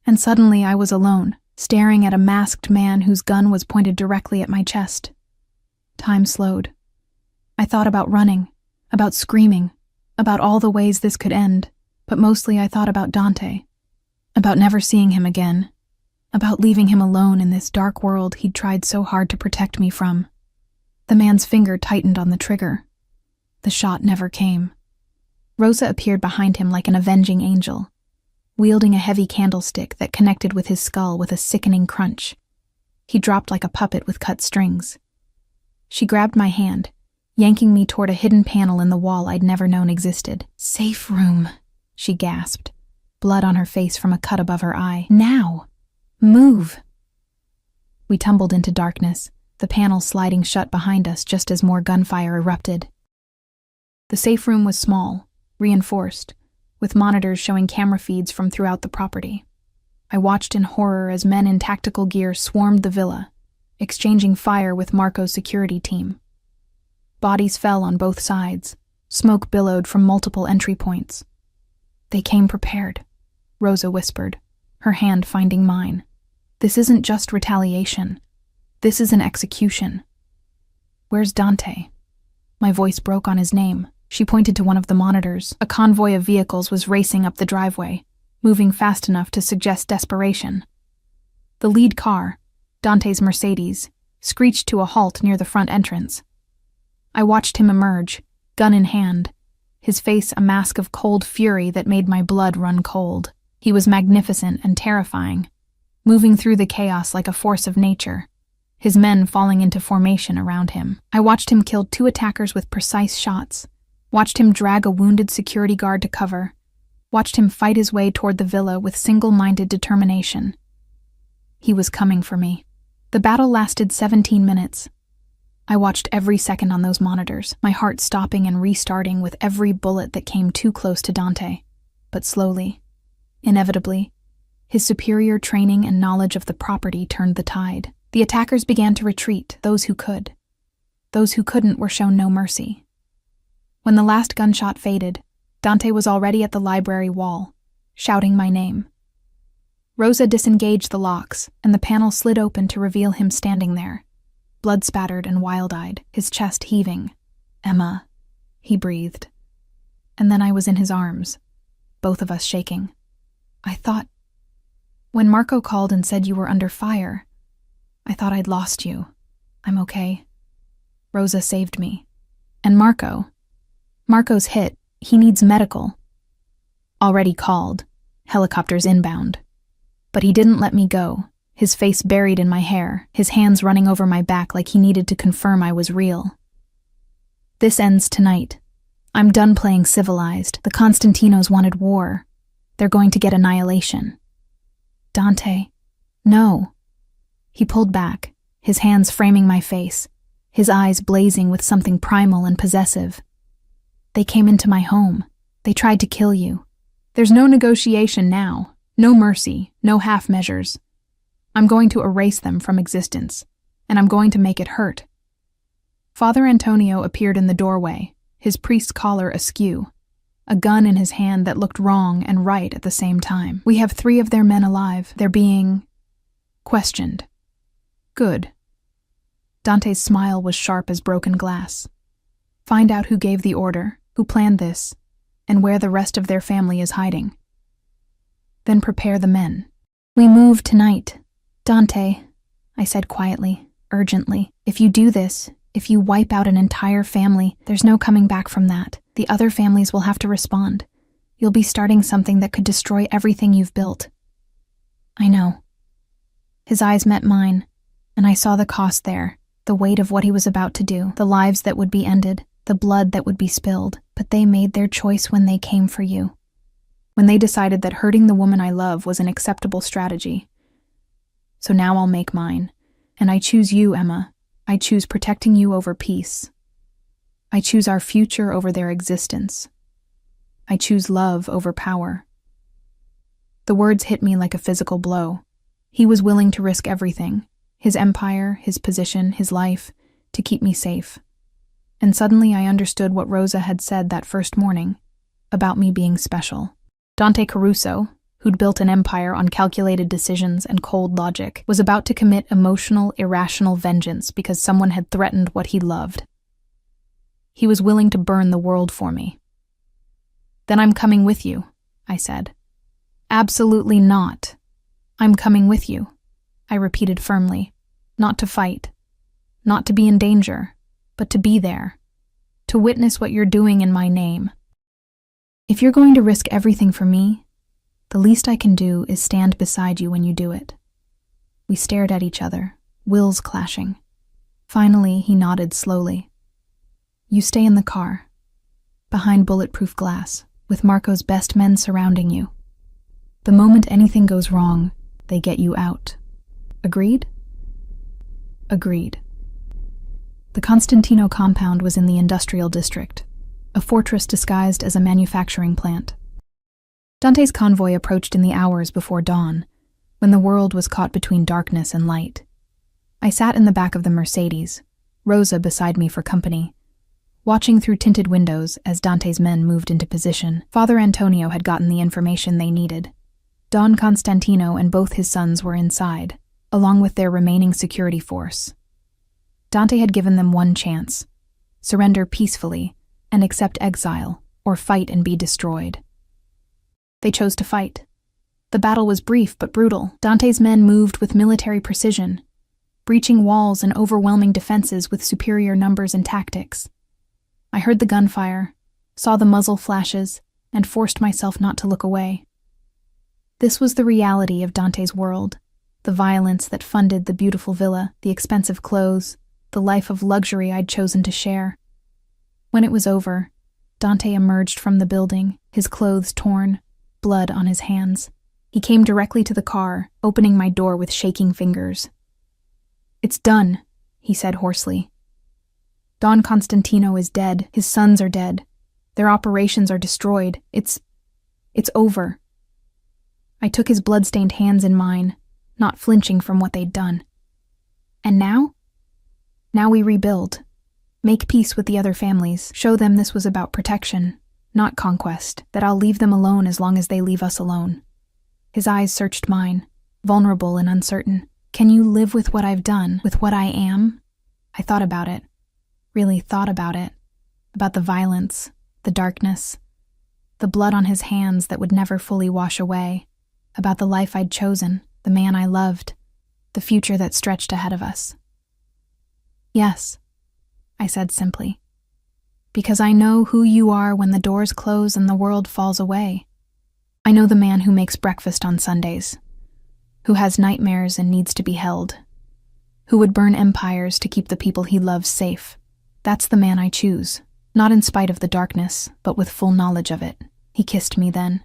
and suddenly I was alone, staring at a masked man whose gun was pointed directly at my chest. Time slowed. I thought about running, about screaming, about all the ways this could end, but mostly I thought about Dante, about never seeing him again, about leaving him alone in this dark world he'd tried so hard to protect me from. The man's finger tightened on the trigger. The shot never came. Rosa appeared behind him like an avenging angel, wielding a heavy candlestick that connected with his skull with a sickening crunch. He dropped like a puppet with cut strings. She grabbed my hand, yanking me toward a hidden panel in the wall I'd never known existed. "Safe room," she gasped, blood on her face from a cut above her eye. "Now! Move!" We tumbled into darkness, the panel sliding shut behind us just as more gunfire erupted. The safe room was small, reinforced, with monitors showing camera feeds from throughout the property. I watched in horror as men in tactical gear swarmed the villa, exchanging fire with Marco's security team. Bodies fell on both sides. Smoke billowed from multiple entry points. "They came prepared," Rosa whispered, her hand finding mine. "This isn't just retaliation. This is an execution." "Where's Dante?" My voice broke on his name. She pointed to one of the monitors. A convoy of vehicles was racing up the driveway, moving fast enough to suggest desperation. The lead car, Dante's Mercedes, screeched to a halt near the front entrance. I watched him emerge, gun in hand, his face a mask of cold fury that made my blood run cold. He was magnificent and terrifying, moving through the chaos like a force of nature, his men falling into formation around him. I watched him kill 2 attackers with precise shots, watched him drag a wounded security guard to cover, watched him fight his way toward the villa with single-minded determination. He was coming for me. The battle lasted 17 minutes. I watched every second on those monitors, my heart stopping and restarting with every bullet that came too close to Dante. But slowly, inevitably, his superior training and knowledge of the property turned the tide. The attackers began to retreat, those who could. Those who couldn't were shown no mercy. When the last gunshot faded, Dante was already at the library wall, shouting my name. Rosa disengaged the locks, and the panel slid open to reveal him standing there, blood-spattered and wild-eyed, his chest heaving. "Emma," he breathed. And then I was in his arms, both of us shaking. I thought, when Marco called and said you were under fire, I thought I'd lost you. I'm okay. Rosa saved me. And Marco's hit. He needs medical. Already called. Helicopters inbound. But he didn't let me go, his face buried in my hair, his hands running over my back like he needed to confirm I was real. "This ends tonight. I'm done playing civilized. The Constantinos wanted war. They're going to get annihilation." "Dante, no." He pulled back, his hands framing my face, his eyes blazing with something primal and possessive. "They came into my home. They tried to kill you. There's no negotiation now, no mercy, no half measures. I'm going to erase them from existence, and I'm going to make it hurt." Father Antonio appeared in the doorway, his priest's collar askew, a gun in his hand that looked wrong and right at the same time. "We have 3 of their men alive. They're being questioned." "Good." Dante's smile was sharp as broken glass. "Find out who gave the order, who planned this, and where the rest of their family is hiding. Then prepare the men." "We move tonight. Dante," I said quietly, urgently. "If you do this, if you wipe out an entire family, there's no coming back from that. The other families will have to respond. You'll be starting something that could destroy everything you've built." "I know." His eyes met mine, and I saw the cost there, the weight of what he was about to do, the lives that would be ended, the blood that would be spilled. But they made their choice when they came for you. When they decided that hurting the woman I love was an acceptable strategy. So now I'll make mine. And I choose you, Emma. I choose protecting you over peace. I choose our future over their existence. I choose love over power." The words hit me like a physical blow. He was willing to risk everything, his empire, his position, his life, to keep me safe. And suddenly I understood what Rosa had said that first morning, about me being special. Dante Caruso, who'd built an empire on calculated decisions and cold logic, was about to commit emotional, irrational vengeance because someone had threatened what he loved. He was willing to burn the world for me. "Then I'm coming with you," I said. "Absolutely not. I'm coming with you," I repeated firmly. "Not to fight, not to be in danger, but to be there, to witness what you're doing in my name. If you're going to risk everything for me, the least I can do is stand beside you when you do it." We stared at each other, wills clashing. Finally, he nodded slowly. "You stay in the car, behind bulletproof glass, with Marco's best men surrounding you. The moment anything goes wrong, they get you out. Agreed?" "Agreed." The Constantino compound was in the industrial district, a fortress disguised as a manufacturing plant. Dante's convoy approached in the hours before dawn, when the world was caught between darkness and light. I sat in the back of the Mercedes, Rosa beside me for company, watching through tinted windows as Dante's men moved into position. Father Antonio had gotten the information they needed. Don Constantino and both his sons were inside, along with their remaining security force. Dante had given them one chance: surrender peacefully and accept exile, or fight and be destroyed. They chose to fight. The battle was brief but brutal. Dante's men moved with military precision, breaching walls and overwhelming defenses with superior numbers and tactics. I heard the gunfire, saw the muzzle flashes, and forced myself not to look away. This was the reality of Dante's world, the violence that funded the beautiful villa, the expensive clothes, the life of luxury I'd chosen to share. When it was over, Dante emerged from the building, his clothes torn, blood on his hands. He came directly to the car, opening my door with shaking fingers. "It's done," he said hoarsely. "Don Constantino is dead. His sons are dead. Their operations are destroyed. It's over." I took his blood-stained hands in mine, not flinching from what they'd done. "And now?" "Now we rebuild. Make peace with the other families. Show them this was about protection, not conquest, that I'll leave them alone as long as they leave us alone." His eyes searched mine, vulnerable and uncertain. "Can you live with what I've done, with what I am?" I thought about it. Really thought about it. About the violence, the darkness, the blood on his hands that would never fully wash away. About the life I'd chosen, the man I loved, the future that stretched ahead of us. "Yes," I said simply. "Because I know who you are when the doors close and the world falls away. I know the man who makes breakfast on Sundays, who has nightmares and needs to be held, who would burn empires to keep the people he loves safe. That's the man I choose, not in spite of the darkness, but with full knowledge of it." He kissed me then,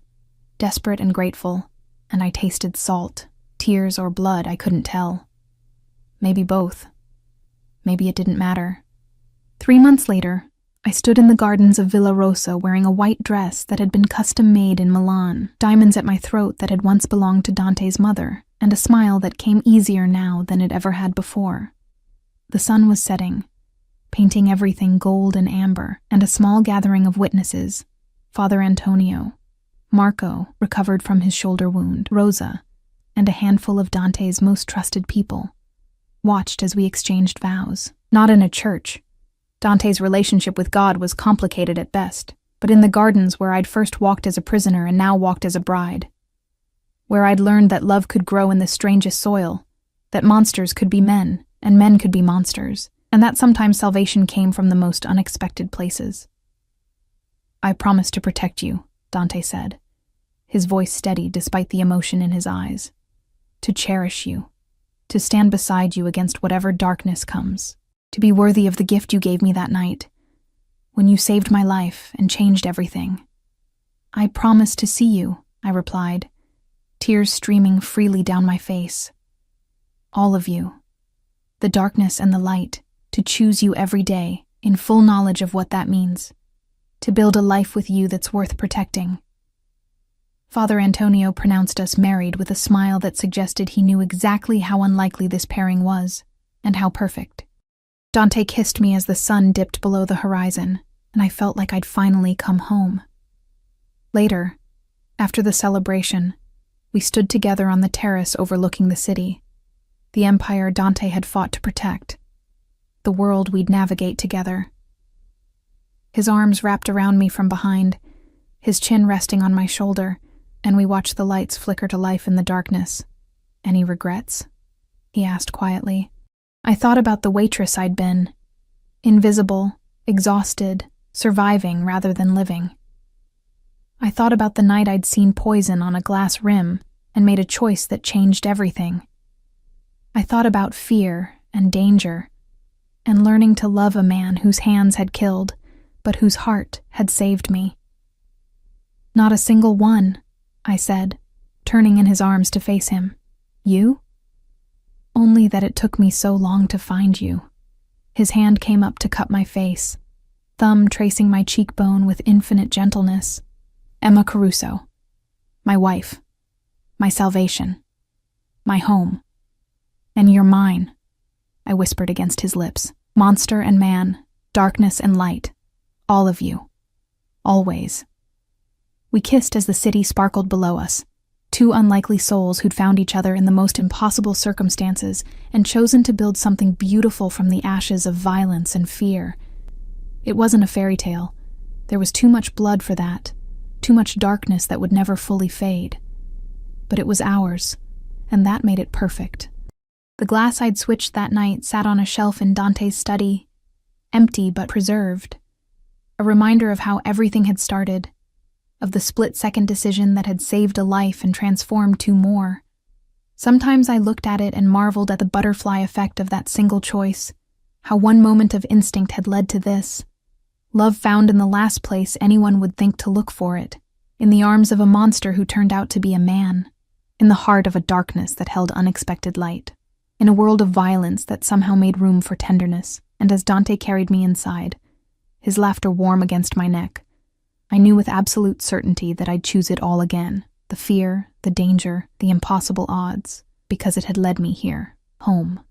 desperate and grateful, and I tasted salt, tears or blood, I couldn't tell. Maybe both. Maybe it didn't matter. 3 months later, I stood in the gardens of Villa Rosa wearing a white dress that had been custom-made in Milan, diamonds at my throat that had once belonged to Dante's mother, and a smile that came easier now than it ever had before. The sun was setting, painting everything gold and amber, and a small gathering of witnesses, Father Antonio, Marco, recovered from his shoulder wound, Rosa, and a handful of Dante's most trusted people, watched as we exchanged vows. Not in a church. Dante's relationship with God was complicated at best, but in the gardens where I'd first walked as a prisoner and now walked as a bride. Where I'd learned that love could grow in the strangest soil, that monsters could be men, and men could be monsters, and that sometimes salvation came from the most unexpected places. "I promise to protect you," Dante said, his voice steady despite the emotion in his eyes. "To cherish you, to stand beside you against whatever darkness comes, to be worthy of the gift you gave me that night, when you saved my life and changed everything." "I promise to see you," I replied, tears streaming freely down my face. all of you. The darkness and the light, to choose you every day, in full knowledge of what that means. To build a life with you that's worth protecting. Father Antonio pronounced us married with a smile that suggested he knew exactly how unlikely this pairing was, and how perfect. Dante kissed me as the sun dipped below the horizon, and I felt like I'd finally come home. Later, after the celebration, we stood together on the terrace overlooking the city, the empire Dante had fought to protect, the world we'd navigate together. His arms wrapped around me from behind, his chin resting on my shoulder, and we watched the lights flicker to life in the darkness. "Any regrets?" he asked quietly. I thought about the waitress I'd been. Invisible, exhausted, surviving rather than living. I thought about the night I'd seen poison on a glass rim and made a choice that changed everything. I thought about fear and danger, and learning to love a man whose hands had killed, but whose heart had saved me. "Not a single one," I said, turning in his arms to face him. "You?" "Only that it took me so long to find you." His hand came up to cup my face, thumb tracing my cheekbone with infinite gentleness. "Emma Caruso. My wife. My salvation. My home. And you're mine," I whispered against his lips. "Monster and man, darkness and light. All of you. Always." We kissed as the city sparkled below us, two unlikely souls who'd found each other in the most impossible circumstances and chosen to build something beautiful from the ashes of violence and fear. It wasn't a fairy tale. There was too much blood for that, too much darkness that would never fully fade. But it was ours, and that made it perfect. The glass I'd switched that night sat on a shelf in Dante's study, empty but preserved. A reminder of how everything had started, of the split-second decision that had saved a life and transformed two more. Sometimes I looked at it and marveled at the butterfly effect of that single choice, how one moment of instinct had led to this. Love found in the last place anyone would think to look for it, in the arms of a monster who turned out to be a man, in the heart of a darkness that held unexpected light, in a world of violence that somehow made room for tenderness. And as Dante carried me inside, his laughter warm against my neck, I knew with absolute certainty that I'd choose it all again, the fear, the danger, the impossible odds, because it had led me here, home.